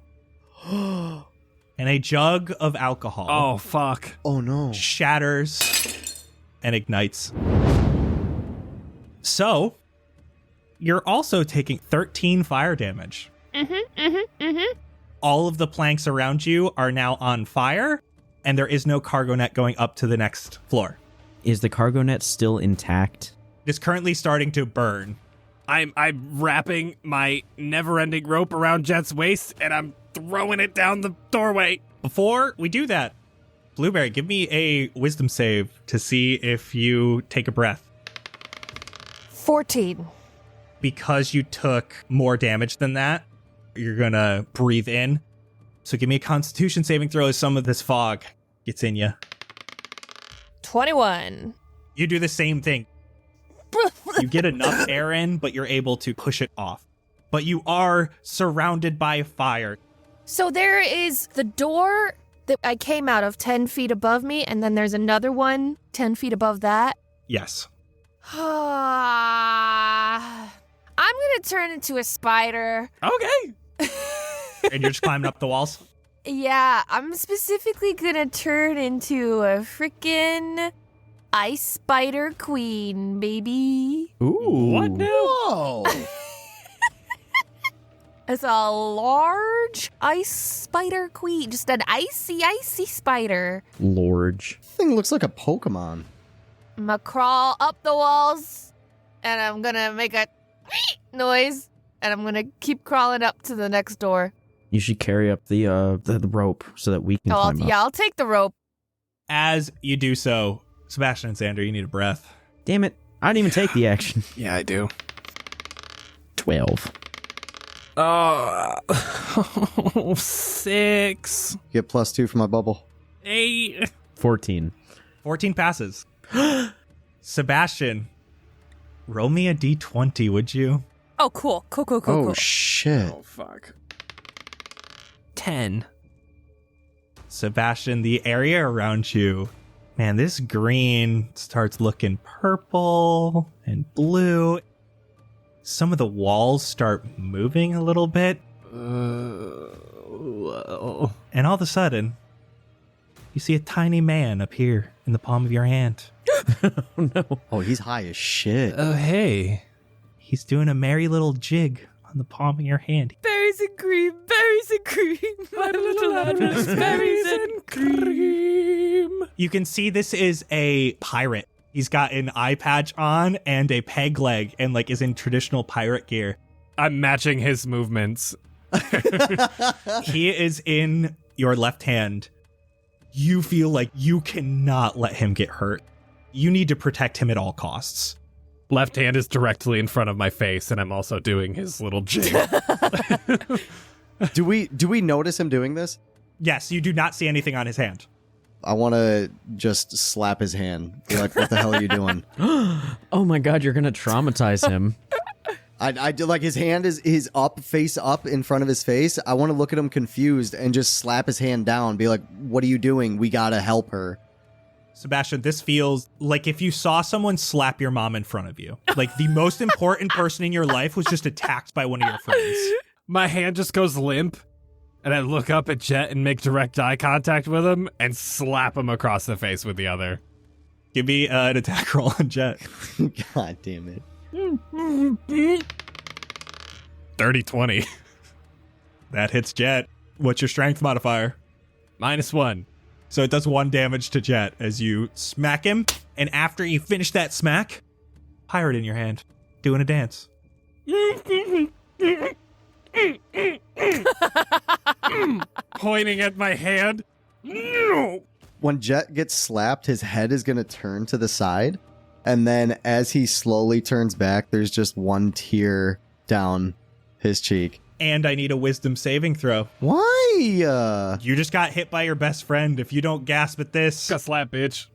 And a jug of alcohol. Oh, fuck. Oh, no. Shatters and ignites. So, you're also taking 13 fire damage. All of the planks around you are now on fire, and there is no cargo net going up to the next floor. Is the cargo net still intact? It's currently starting to burn. I'm wrapping my never-ending rope around Jett's waist, and I'm throwing it down the doorway. Before we do that, Blueberry, give me a wisdom save to see if you take a breath. 14. Because you took more damage than that, you're gonna breathe in. So give me a constitution saving throw as some of this fog gets in you. 21. You do the same thing. You get enough air in, but you're able to push it off. But you are surrounded by fire. So there is the door that I came out of 10 feet above me, and then there's another one 10 feet above that. Yes. I'm going to turn into a spider. Okay. And you're just climbing up the walls? Yeah, I'm specifically going to turn into a freaking ice spider queen, baby. Ooh. What now? Whoa. It's a large ice spider queen. Just an icy spider. Large. Thing looks like a Pokemon. I'm going to crawl up the walls, and I'm going to make a noise, and I'm going to keep crawling up to the next door. You should carry up the rope so that we can climb up. Yeah, I'll take the rope. As you do so, Sebastian and Xander, you need a breath. Damn it. I didn't even take the action. Yeah, I do. 12. 6. You get +2 for my bubble. 8. 14. 14 passes. Sebastian, roll me a d20, would you? Oh, cool. Cool. Oh, shit. Oh, fuck. 10. Sebastian, the area around you, man, this green starts looking purple and blue. Some of the walls start moving a little bit. Whoa. And all of a sudden, you see a tiny man appear in the palm of your hand. Oh, no. Oh, he's high as shit. Oh, hey. He's doing a merry little jig on the palm of your hand. Berries and cream. My little Advent berries and cream. You can see this is a pirate. He's got an eye patch on and a peg leg and like is in traditional pirate gear. I'm matching his movements. He is in your left hand. You feel like you cannot let him get hurt. You need to protect him at all costs. Left hand is directly in front of my face, and I'm also doing his little jig. Do we notice him doing this? Yes, you do not see anything on his hand. I want to just slap his hand. Be like, what the hell are you doing? Oh my god, you're gonna traumatize him. I do, like, his hand is up, face up in front of his face. I want to look at him confused and just slap his hand down. Be like, what are you doing? We gotta help her. Sebastian, this feels like if you saw someone slap your mom in front of you. Like the most important person in your life was just attacked by one of your friends. My hand just goes limp, and I look up at Jett and make direct eye contact with him and slap him across the face with the other. Give me an attack roll on Jett. God damn it. 30-20. That hits Jett. What's your strength modifier? -1. So it does 1 damage to Jett as you smack him. And after you finish that smack, pirate in your hand, doing a dance. Pointing at my hand. When Jett gets slapped, his head is going to turn to the side. And then as he slowly turns back, there's just one tear down his cheek. And I need a wisdom saving throw. Why? You just got hit by your best friend. If you don't gasp at this... Got slap, bitch.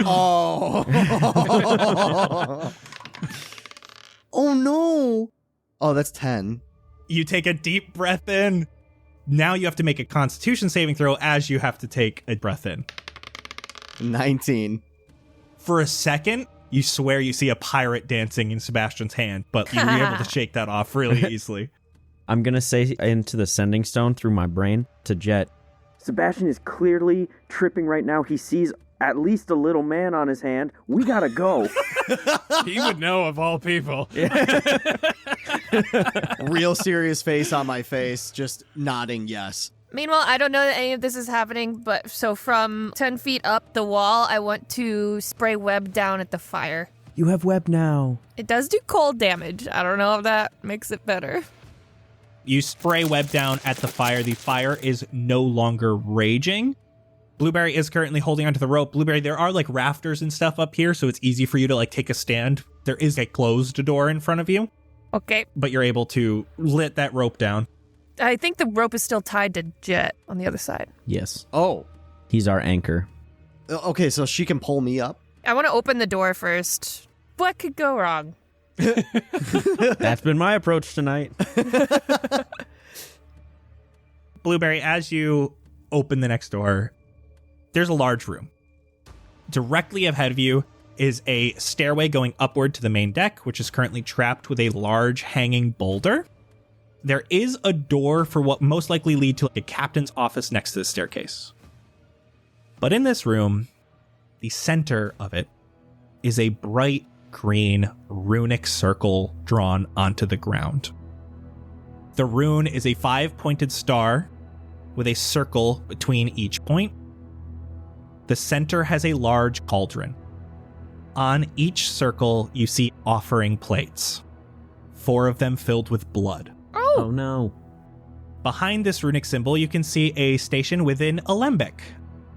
Oh. Oh, no. Oh, that's 10. You take a deep breath in. Now you have to make a constitution saving throw as you have to take a breath in. 19. For a second, you swear you see a pirate dancing in Sebastian's hand, but you were able to shake that off really easily. I'm gonna say into the sending stone through my brain to Jett. Sebastian is clearly tripping right now. He sees at least a little man on his hand. We gotta go. He would know of all people. Real serious face on my face, just nodding yes. Meanwhile, I don't know that any of this is happening, but so from 10 feet up the wall, I want to spray web down at the fire. You have web now. It does do cold damage. I don't know if that makes it better. You spray web down at the fire. The fire is no longer raging. Blueberry is currently holding onto the rope. Blueberry, there are like rafters and stuff up here, so it's easy for you to like take a stand. There is a closed door in front of you, Okay. but you're able to let that rope down. I think the rope is still tied to Jett on the other side. Yes. Oh. He's our anchor. Okay, so she can pull me up? I want to open the door first. What could go wrong? That's been my approach tonight. Blueberry, as you open the next door, there's a large room. Directly ahead of you is a stairway going upward to the main deck, which is currently trapped with a large hanging boulder. There is a door for what most likely lead to a captain's office next to the staircase. But in this room, the center of it is a bright green runic circle drawn onto the ground. The rune is a 5-pointed star with a circle between each point. The center has a large cauldron. On each circle, you see offering plates, 4 of them filled with blood. Oh no. Behind this runic symbol, you can see a station within alembic.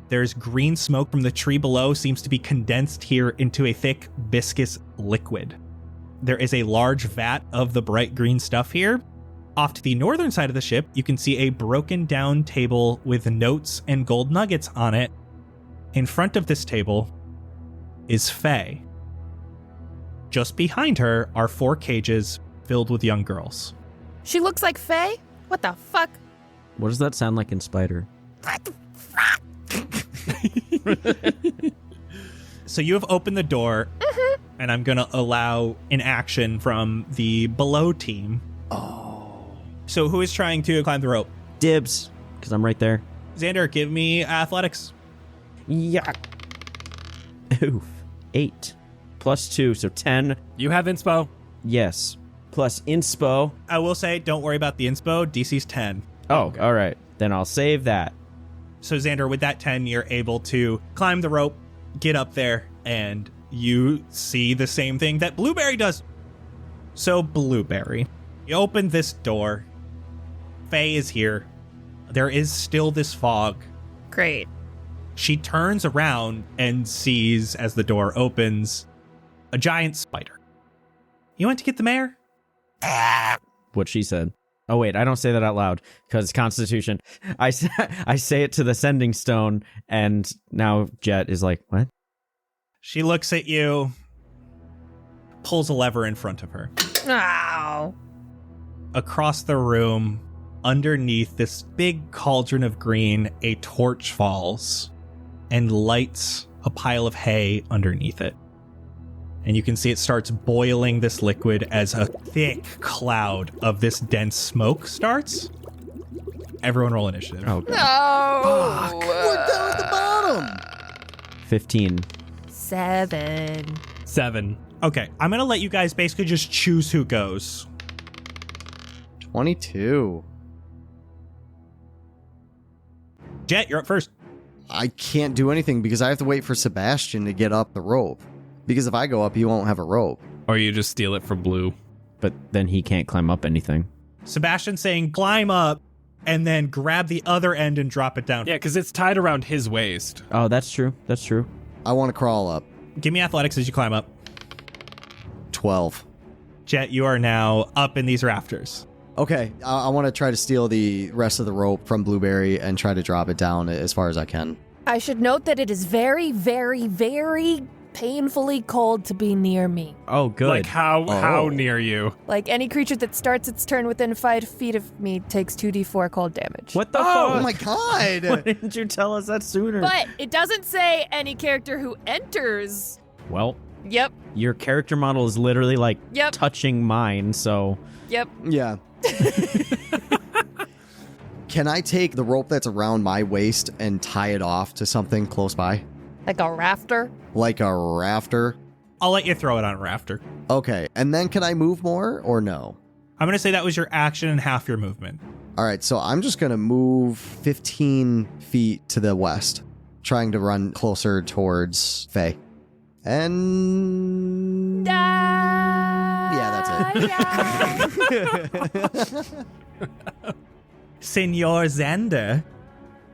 There's green smoke from the tree below, seems to be condensed here into a thick, viscous liquid. There is a large vat of the bright green stuff here. Off to the northern side of the ship, you can see a broken down table with notes and gold nuggets on it. In front of this table is Faye. Just behind her are 4 cages filled with young girls. She looks like Faye? What the fuck? What does that sound like in Spider? So you have opened the door, and I'm going to allow an action from the below team. Oh. So who is trying to climb the rope? Dibs, because I'm right there. Xander, give me athletics. Yeah. Oof. 8 plus 2, so 10. You have inspo. Yes. Plus inspo. I will say, don't worry about the inspo. DC's 10. Oh, all right. Then I'll save that. So Xander, with that 10, you're able to climb the rope, get up there, and you see the same thing that Blueberry does. So Blueberry, you open this door. Faye is here. There is still this fog. Great. She turns around and sees, as the door opens, a giant spider. You went to get the mayor? What she said. Oh, wait, I don't say that out loud because Constitution. I say it to the sending stone, and now Jett is like, what? She looks at you, pulls a lever in front of her. Ow. Across the room, underneath this big cauldron of green, a torch falls and lights a pile of hay underneath it. And you can see it starts boiling this liquid as a thick cloud of this dense smoke starts. Everyone roll initiative. Oh, God. No. We're down at the bottom. 15. 7. 7. Okay, I'm going to let you guys basically just choose who goes. 22. Jett, you're up first. I can't do anything because I have to wait for Sebastian to get up the rope. Because if I go up, he won't have a rope. Or you just steal it from Blue. But then he can't climb up anything. Sebastian saying climb up and then grab the other end and drop it down. Yeah, because it's tied around his waist. Oh, that's true. That's true. I want to crawl up. Give me athletics as you climb up. 12. Jett, you are now up in these rafters. Okay, I want to try to steal the rest of the rope from Blueberry and try to drop it down as far as I can. I should note that it is very, very, very painfully cold to be near me. Oh, good. Like how near you? Like any creature that starts its turn within 5 feet of me takes 2d4 cold damage. What the Oh fuck? my god! Why didn't you tell us that sooner? But it doesn't say any character who enters. Well, Yep. your character model is literally like Yep. touching mine, so... Yep. Yeah. Can I take the rope that's around my waist and tie it off to something close by? Like a rafter. Like a rafter? I'll let you throw it on a rafter. Okay, and then can I move more or no? I'm going to say that was your action and half your movement. All right, so I'm just going to move 15 feet to the west, trying to run closer towards Faye. And... Yeah, that's it. Senor Xander,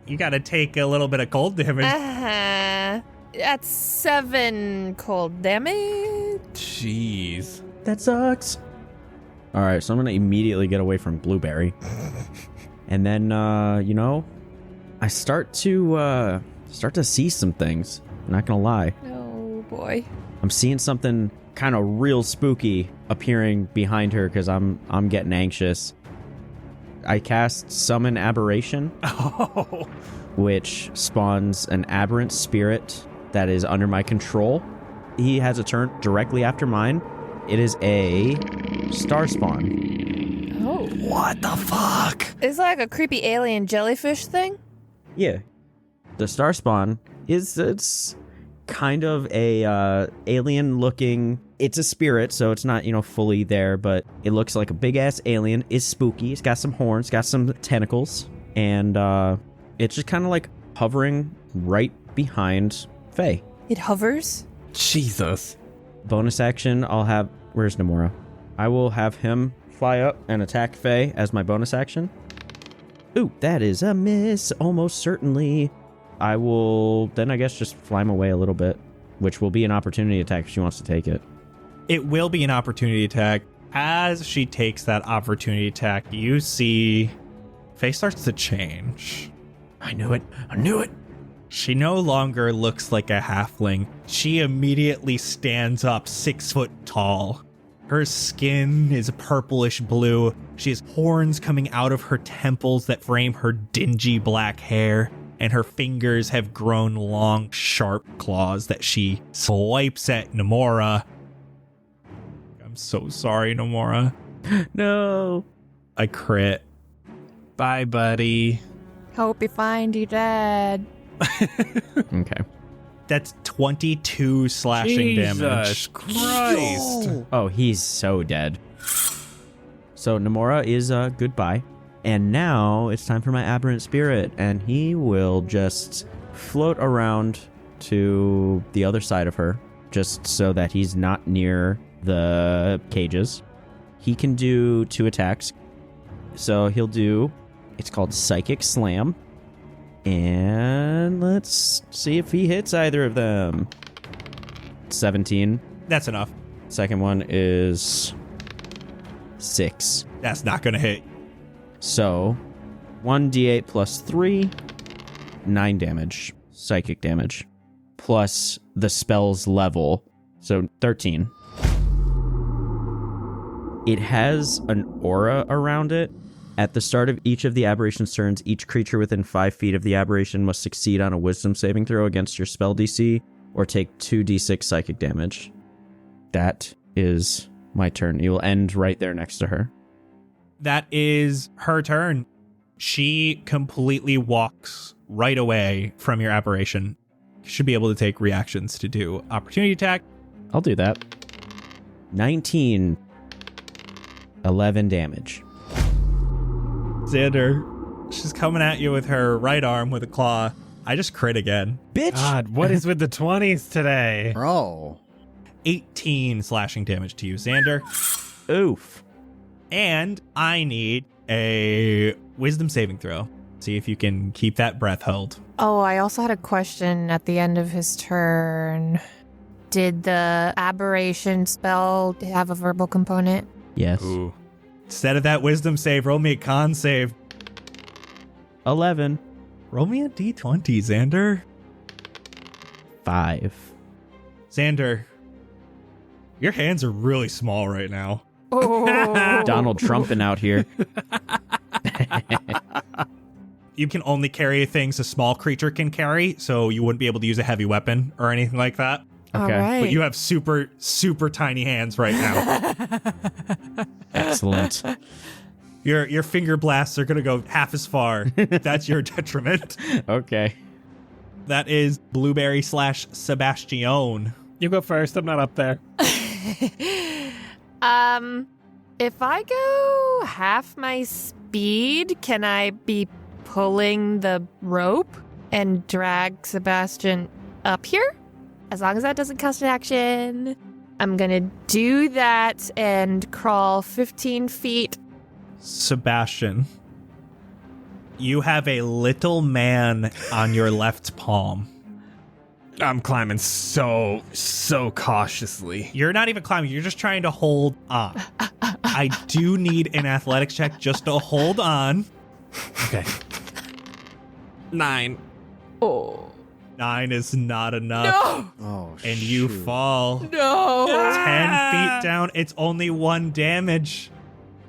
you got to take a little bit of cold damage. That's 7 cold damage. Jeez. That sucks. All right, so I'm going to immediately get away from Blueberry. And then, I start to see some things. I'm not going to lie. Oh, boy. I'm seeing something kind of real spooky appearing behind her because I'm getting anxious. I cast Summon Aberration, Oh. which spawns an aberrant spirit that is under my control. He has a turn directly after mine. It is a star spawn. Oh. What the fuck? It's like a creepy alien jellyfish thing. Yeah. The star spawn it's kind of a alien looking. It's a spirit, so it's not, fully there, but it looks like a big ass alien. It's spooky. It's got some horns, got some tentacles, and it's just kind of like hovering right behind Faye. It hovers. Jesus. Bonus action, where's Nomura? I will have him fly up and attack Faye as my bonus action. Ooh, that is a miss, almost certainly. I will then, I guess, just fly him away a little bit, which will be an opportunity attack if she wants to take it. It will be an opportunity attack. As she takes that opportunity attack, you see Faye starts to change. I knew it. I knew it. She no longer looks like a halfling. She immediately stands up 6 foot tall. Her skin is purplish blue. She has horns coming out of her temples that frame her dingy black hair, and her fingers have grown long, sharp claws that she swipes at Nomura. I'm so sorry, Nomura. No. I crit. Bye, buddy. Hope you find you dead. Okay. That's 22 slashing Jesus damage. Christ. Oh, he's so dead. So Nomura is goodbye. And now it's time for my aberrant spirit. And he will just float around to the other side of her, just so that he's not near the cages. He can do 2 attacks. So he'll do, it's called Psychic Slam. And let's see if he hits either of them. 17. That's enough. Second one is 6. That's not going to hit. So 1d8 plus 3, 9 damage. Psychic damage. Plus the spell's level. So 13. It has an aura around it. At the start of each of the aberration's turns, each creature within 5 feet of the aberration must succeed on a wisdom saving throw against your spell DC or take 2d6 psychic damage. That is my turn. You will end right there next to her. That is her turn. She completely walks right away from your aberration. Should be able to take reactions to do opportunity attack. I'll do that. 19. 11 damage. Xander, she's coming at you with her right arm with a claw. I just crit again. Bitch! God, what is with the 20s today? Bro. 18 slashing damage to you, Xander. Oof. And I need a wisdom saving throw. See if you can keep that breath held. Oh, I also had a question at the end of his turn. Did the aberration spell have a verbal component? Yes. Ooh. Instead of that wisdom save, roll me a con save. 11. Roll me a d20, Xander. 5. Xander, your hands are really small right now. Oh. Donald Trumping out here. You can only carry things a small creature can carry, so you wouldn't be able to use a heavy weapon or anything like that. All Okay. right. But you have super, super tiny hands right now. Excellent. Your finger blasts are going to go half as far. That's your detriment. Okay. That is Blueberry / Sebastian. You go first. I'm not up there. If I go half my speed, can I be pulling the rope and drag Sebastian up here? As long as that doesn't cost an action. I'm gonna do that and crawl 15 feet. Sebastian, you have a little man on your left palm. I'm climbing so cautiously. You're not even climbing. You're just trying to hold on. I do need an athletics check just to hold on. Okay. 9. Oh. 9 is not enough. No! Oh, And you shoot. fall 10 No! feet down. It's only 1 damage.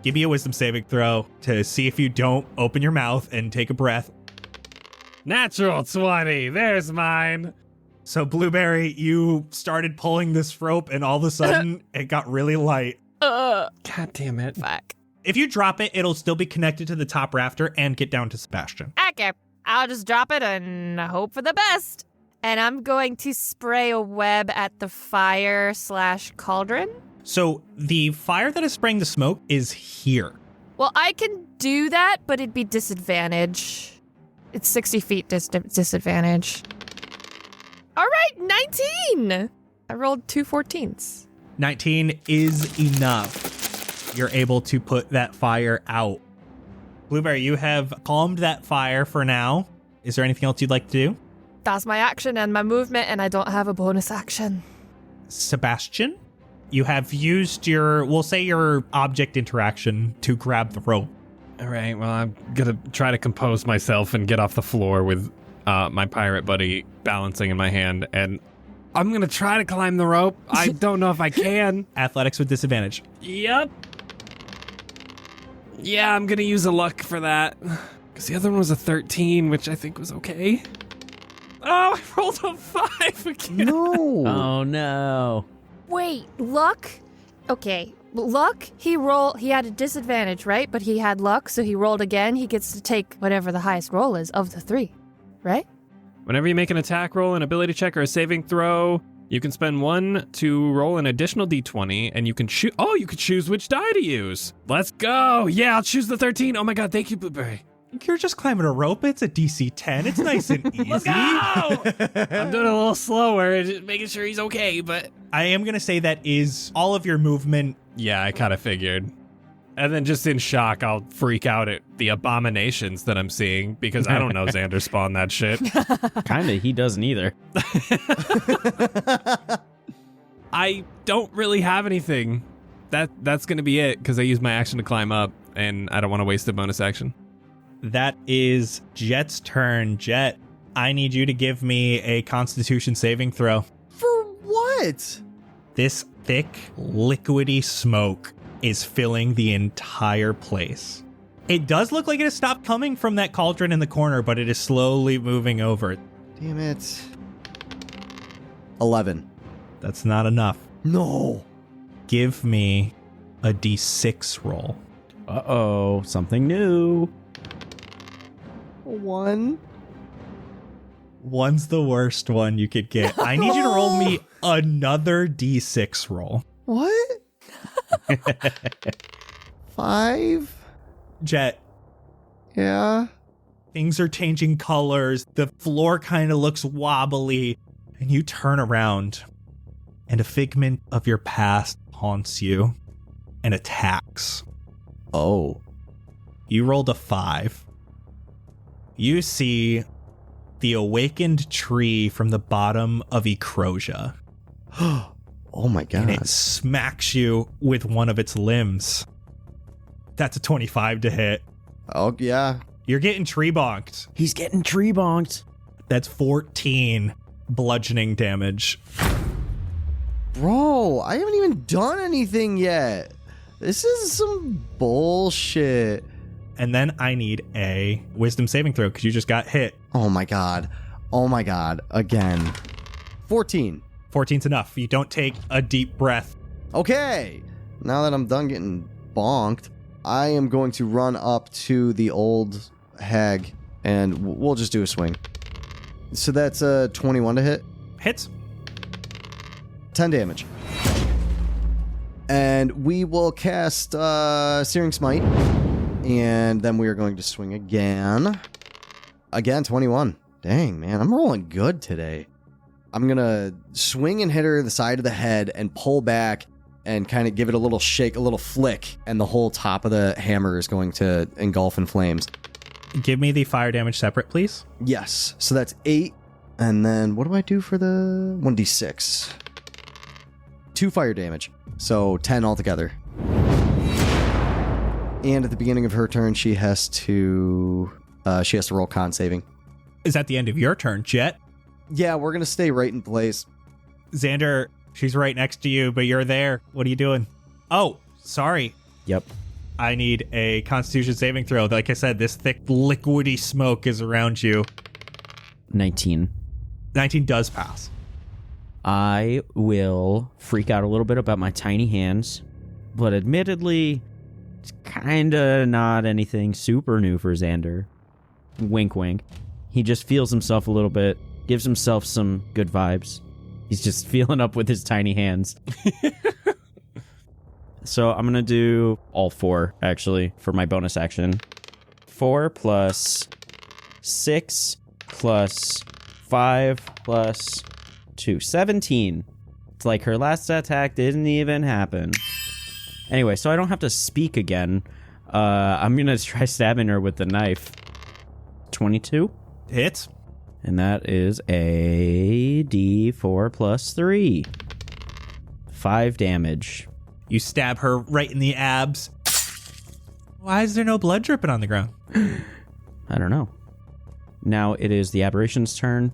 Give me a wisdom saving throw to see if you don't open your mouth and take a breath. Natural 20. There's mine. So, Blueberry, you started pulling this rope and all of a sudden it got really light. God damn it. Fuck. If you drop it, it'll still be connected to the top rafter and get down to Sebastian. Okay. I'll just drop it and hope for the best. And I'm going to spray a web at the fire / cauldron. So the fire that is spraying the smoke is here. Well, I can do that, but it'd be disadvantage. It's 60 feet disadvantage. All right, 19. I rolled 2 14s. 19 is enough. You're able to put that fire out. Blueberry, you have calmed that fire for now. Is there anything else you'd like to do? That's my action and my movement, and I don't have a bonus action. Sebastian, you have used we'll say your object interaction to grab the rope. All right. Well, I'm going to try to compose myself and get off the floor with my pirate buddy balancing in my hand. And I'm going to try to climb the rope. I don't know if I can. Athletics with disadvantage. Yep. Yeah, I'm going to use a luck for that. Because the other one was a 13, which I think was okay. Oh, I rolled a 5 again. No. Oh no. Wait, luck? Okay, luck, he had a disadvantage, right? But he had luck, so he rolled again. He gets to take whatever the highest roll is of the 3, right? Whenever you make an attack roll, an ability check, or a saving throw, you can spend 1 to roll an additional d20, and you can choose. Oh, you could choose which die to use. Let's go. Yeah, I'll choose the 13. Oh my god, thank you, Blueberry. You're just climbing a rope. It's a DC 10. It's nice and easy. Let's go! I'm doing it a little slower, just making sure he's okay, but... I am going to say that is all of your movement. Yeah, I kind of figured. And then just in shock, I'll freak out at the abominations that I'm seeing, because I don't know Xander spawned that shit. Kinda, he doesn't either. I don't really have anything. That's going to be it, because I used my action to climb up, and I don't want to waste a bonus action. That is Jett's turn. Jett, I need you to give me a Constitution saving throw. For what? This thick, liquidy smoke is filling the entire place. It does look like it has stopped coming from that cauldron in the corner, but it is slowly moving over. Damn it. 11. That's not enough. No. Give me a d6 roll. Uh-oh, something new. 1. One's the worst one you could get. I need you to roll me another d6 roll. What? 5? Jett, Yeah. things are changing colors. The floor kind of looks wobbly. And you turn around, and a figment of your past haunts you and attacks. Oh. You rolled a 5. You see the awakened tree from the bottom of Ecrosia. Oh my god. And it smacks you with one of its limbs. That's a 25 to hit. Oh, yeah. You're getting tree bonked. He's getting tree bonked. That's 14 bludgeoning damage. Bro, I haven't even done anything yet. This is some bullshit. And then I need a wisdom saving throw because you just got hit. Oh my god. Oh my god. Again. 14. 14's enough. You don't take a deep breath. Okay. Now that I'm done getting bonked, I am going to run up to the old hag and we'll just do a swing. So that's a 21 to hit. Hits. 10 damage. And we will cast Searing Smite. And then we are going to swing again. Again, 21. Dang, man. I'm rolling good today. I'm going to swing and hit her the side of the head and pull back and kind of give it a little shake, a little flick. And the whole top of the hammer is going to engulf in flames. Give me the fire damage separate, please. Yes. So that's 8. And then what do I do for the 1d6? 2 fire damage. So 10 altogether. And at the beginning of her turn, she has to roll con saving. Is that the end of your turn, Jett? Yeah, we're going to stay right in place. Xander, she's right next to you, but you're there. What are you doing? Oh, sorry. Yep. I need a Constitution saving throw. Like I said, this thick, liquidy smoke is around you. 19. 19 does pass. I will freak out a little bit about my tiny hands, but admittedly, it's kinda not anything super new for Xander. Wink, wink. He just feels himself a little bit, gives himself some good vibes. He's just feeling up with his tiny hands. So I'm gonna do all 4, actually, for my bonus action. 4 plus 6 plus 5 plus 2. 17. It's like her last attack didn't even happen. Anyway, so I don't have to speak again. I'm gonna try stabbing her with the knife. 22. Hits. And that is a D4 plus 3. 5 damage. You stab her right in the abs. Why is there no blood dripping on the ground? I don't know. Now it is the aberration's turn.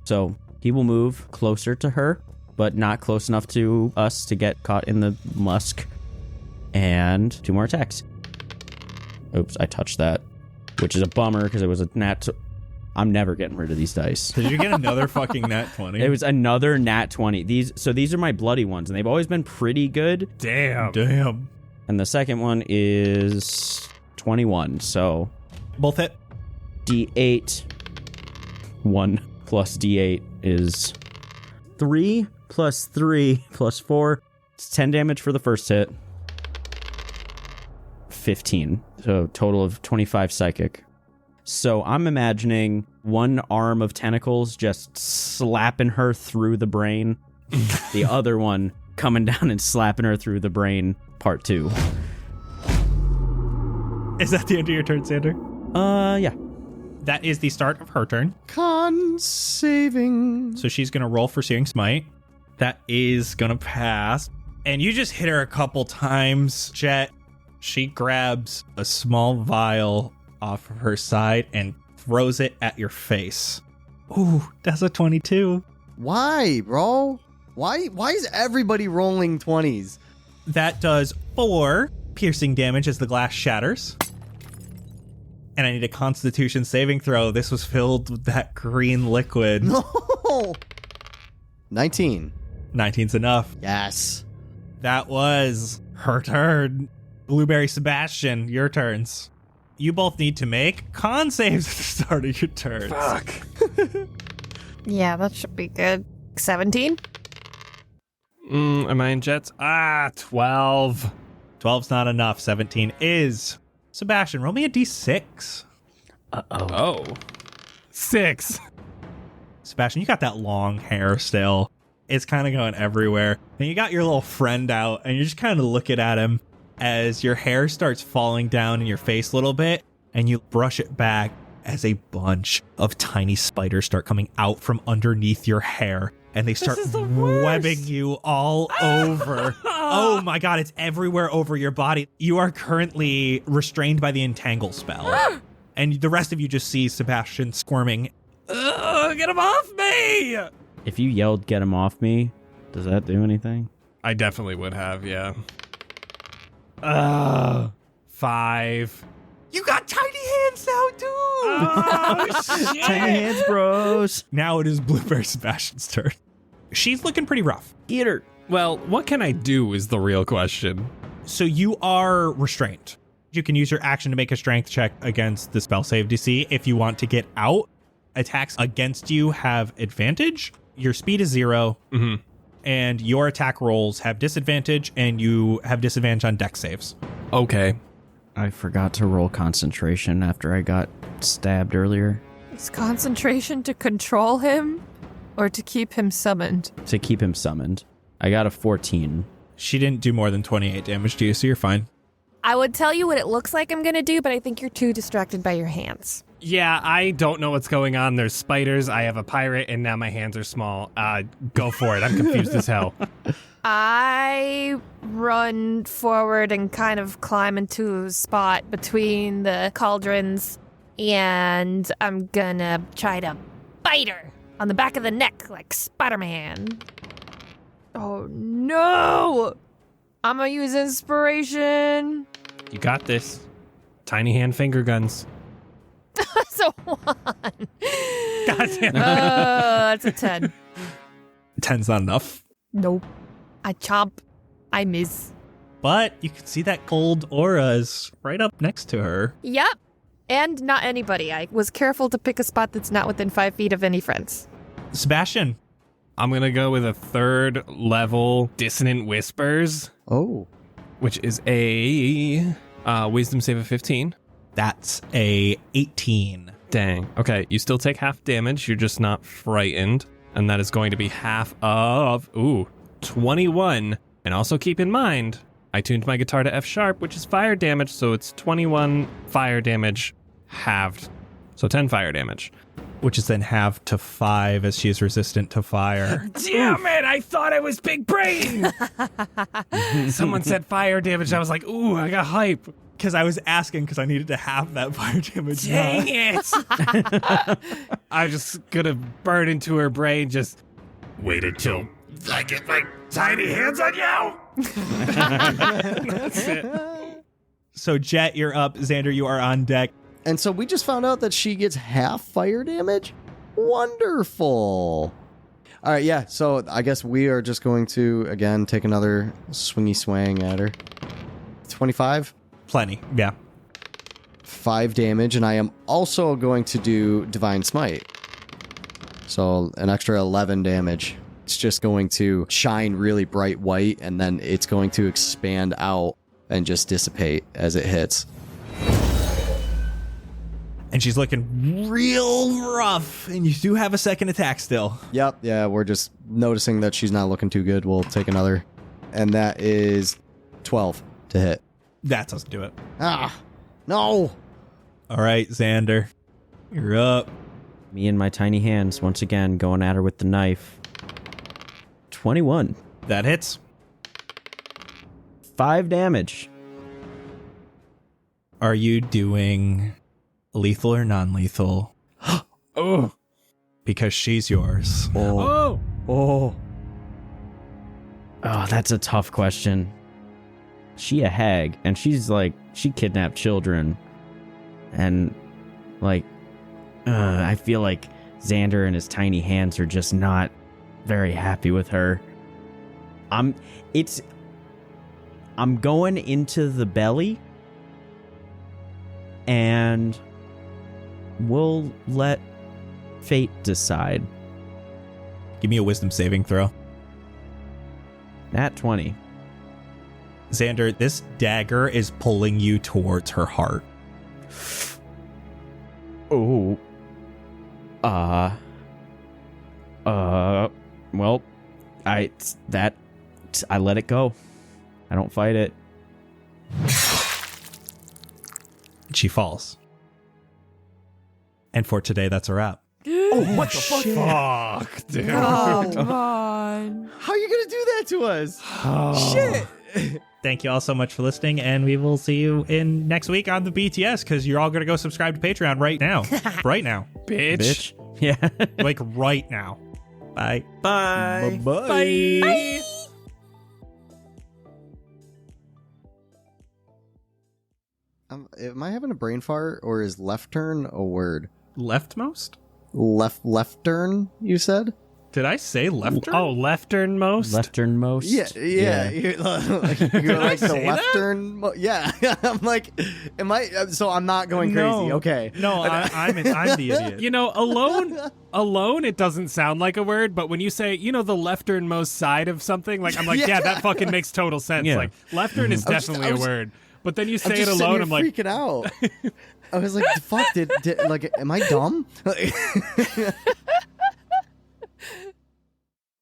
So He will move closer to her, but not close enough to us to get caught in the musk. And 2 more attacks. Oops, I touched that, which is a bummer because it was a nat. I'm never getting rid of these dice. Did you get another fucking nat 20? It was another nat 20. These are my bloody ones, and they've always been pretty good. Damn. And the second one is 21. So Both hit. D8. 1 plus D8 is 3 plus 3 plus 4. It's 10 damage for the first hit. 15. So total of 25 psychic. So I'm imagining one arm of tentacles just slapping her through the brain. The other one coming down and slapping her through the brain, part 2. Is that the end of your turn, Xander? Yeah. That is the start of her turn. Con saving. So she's going to roll for Searing Smite. That is going to pass. And you just hit her a couple times, Jett. She grabs a small vial off of her side and throws it at your face. Ooh, that's a 22. Why, bro? Why is everybody rolling 20s? That does 4 piercing damage as the glass shatters. And I need a Constitution saving throw. This was filled with that green liquid. No. 19. 19's enough. Yes. That was her turn. Blueberry Sebastian, your turns. You both need to make con saves at the start of your turns. Fuck. Yeah, that should be good. 17? Am I in Jett's? 12. 12's not enough. 17 is. Sebastian, roll me a d6. Oh. 6. Sebastian, you got that long hair still. It's kind of going everywhere. And you got your little friend out, and you're just kind of looking at him as your hair starts falling down in your face a little bit, and you brush it back as a bunch of tiny spiders start coming out from underneath your hair, and they start webbing you all over. Oh my god, it's everywhere over your body. You are currently restrained by the entangle spell. And the rest of you just see Sebastian squirming. Get him off me! If you yelled, "Get him off me," does that do anything? I definitely would have, yeah. 5. You got tiny hands now, dude! Oh, shit! Tiny hands, bros. Now it is Blueberry Sebastian's turn. She's looking pretty rough. Eat her. Well, what can I do is the real question. So you are restrained. You can use your action to make a strength check against the spell save DC. If you want to get out, attacks against you have advantage. Your speed is 0. Mm-hmm. And your attack rolls have disadvantage, and you have disadvantage on dex saves. Okay. I forgot to roll concentration after I got stabbed earlier Is concentration to control him or to keep him summoned? to keep him summoned. I got a 14. She didn't do more than 28 damage to you, so you're fine. I would tell you what it looks like I'm going to do, but I think you're too distracted by your hands. Yeah, I don't know what's going on. There's spiders, I have a pirate, and now my hands are small. Go for it. I'm confused as hell. I run forward and kind of climb into a spot between the cauldrons, and I'm gonna try to bite her on the back of the neck like Spider-Man. Oh no! I'm gonna use inspiration. You got this. Tiny hand finger guns. That's a 1. God damn it. That's a 10. 10's not enough. Nope. I chomp. I miss. But you can see that gold aura is right up next to her. Yep. And not anybody. I was careful to pick a spot that's not within 5 feet of any friends. Sebastian. I'm going to go with a 3rd level Dissonant Whispers, Oh. which is a wisdom save of 15. That's a 18. Dang. Okay, you still take half damage. You're just not frightened. And that is going to be half of, 21. And also keep in mind, I tuned my guitar to F sharp, which is fire damage. So it's 21 fire damage halved. So 10 fire damage. Which is then halved to 5 as she is resistant to fire. Damn it, I thought I was big brain. Someone said fire damage. I was like, ooh, I got hype. Because I was asking because I needed to have that fire damage. Dang it. I'm just gonna burn into her brain. Just wait until I get my tiny hands on you. That's it. So Jett, you're up. Xander, you are on deck. And so we just found out that she gets half fire damage? Wonderful. All right, yeah, so I guess we are just going to, again, take another swingy swang at her. 25? Plenty, yeah. 5 damage, and I am also going to do Divine Smite. So an extra 11 damage. It's just going to shine really bright white, and then it's going to expand out and just dissipate as it hits. And she's looking real rough, and you do have a second attack still. Yep, yeah, we're just noticing that she's not looking too good. We'll take another. And that is 12 to hit. That doesn't do it. Ah, no! All right, Xander, you're up. Me and my tiny hands once again going at her with the knife. 21. That hits. 5 damage. Are you doing lethal or non-lethal? Oh, Because she's yours. oh, Oh, that's a tough question. She a hag, and she's like, she kidnapped children. And, like, I feel like Xander and his tiny hands are just not very happy with her. I'm going into the belly, and we'll let fate decide. Give me a wisdom saving throw. Nat 20. Xander, this dagger is pulling you towards her heart. Oh. Well, I let it go. I don't fight it. She falls. And for today, that's a wrap. What the fuck? fuck, dude. Oh, come on. How are you going to do that to us? Oh. Shit! Thank you all so much for listening, and we will see you in next week on the BTS, because you're all going to go subscribe to Patreon right now. Right now. Bitch. Yeah. Like right now. Bye. Bye. Bye. Am I having a brain fart, or is left turn a word? Leftmost? Left turn, you said? Did I say left turn? Oh, lefternmost. Lefternmost. Yeah. You're like the say left that? turn. Yeah. I'm like, am I? So I'm not going crazy. No. Okay. No, I'm the idiot. You know, alone, it doesn't sound like a word, but when you say, the lefternmost side of something, like, I'm like, yeah, that fucking makes total sense. Yeah. Like, leftern is definitely a word. But then you say it alone, I'm like, freaking out. I was like, fuck, did like, am I dumb?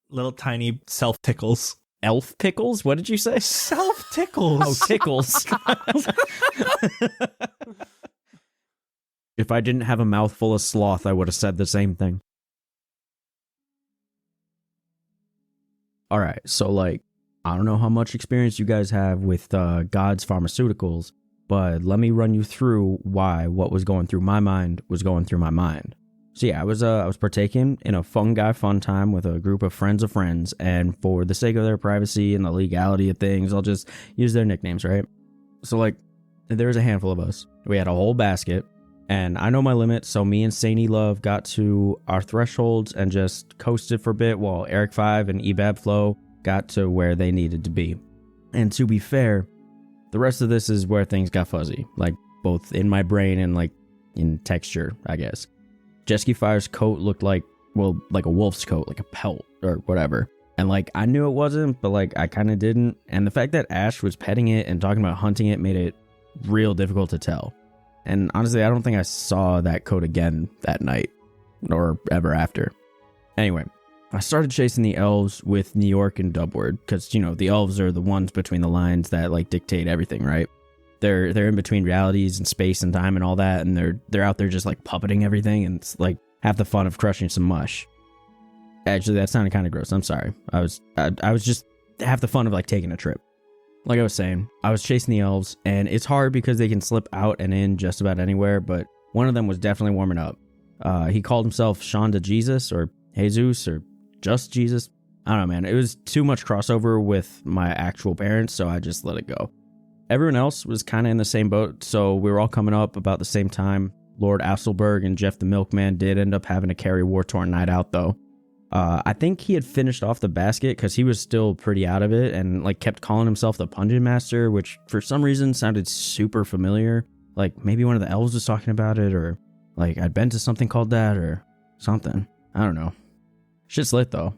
Little tiny self tickles. Elf pickles? What did you say? Self tickles. Oh, tickles. If I didn't have a mouthful of sloth, I would have said the same thing. All right, so like, I don't know how much experience you guys have with God's pharmaceuticals, but let me run you through why what was going through my mind was going through my mind. So yeah, I was partaking in a fun time with a group of friends, and for the sake of their privacy and the legality of things, I'll just use their nicknames, right? So like, there was a handful of us. We had a whole basket, and I know my limit, so me and Saini Love got to our thresholds and just coasted for a bit while Eric 5 and Ebab Flow got to where they needed to be. And to be fair, the rest of this is where things got fuzzy, like both in my brain and like in texture, I guess. Jesky Fire's coat looked like a wolf's coat, like a pelt or whatever. And like, I knew it wasn't, but like, I kind of didn't. And the fact that Ash was petting it and talking about hunting it made it real difficult to tell. And honestly, I don't think I saw that coat again that night or ever after. Anyway, I started chasing the elves with New York and Duford because, the elves are the ones between the lines that like dictate everything, right? They're in between realities and space and time and all that, and they're out there just like puppeting everything, and it's like half the fun of crushing some mush. Actually, that sounded kind of gross. I'm sorry. I was just half the fun of like taking a trip. Like I was saying, I was chasing the elves, and it's hard because they can slip out and in just about anywhere, but one of them was definitely warming up. He called himself Shonda Jesus or Jesus or just Jesus. I don't know, man. It was too much crossover with my actual parents, so I just let it go. Everyone else was kind of in the same boat, so we were all coming up about the same time. Lord Asselberg and Jeff the Milkman did end up having to carry War-Torn Night out, though. I think he had finished off the basket because he was still pretty out of it and like kept calling himself the Pungent Master, which for some reason sounded super familiar. Like maybe one of the elves was talking about it, or like I'd been to something called that or something. I don't know. Shit's lit though.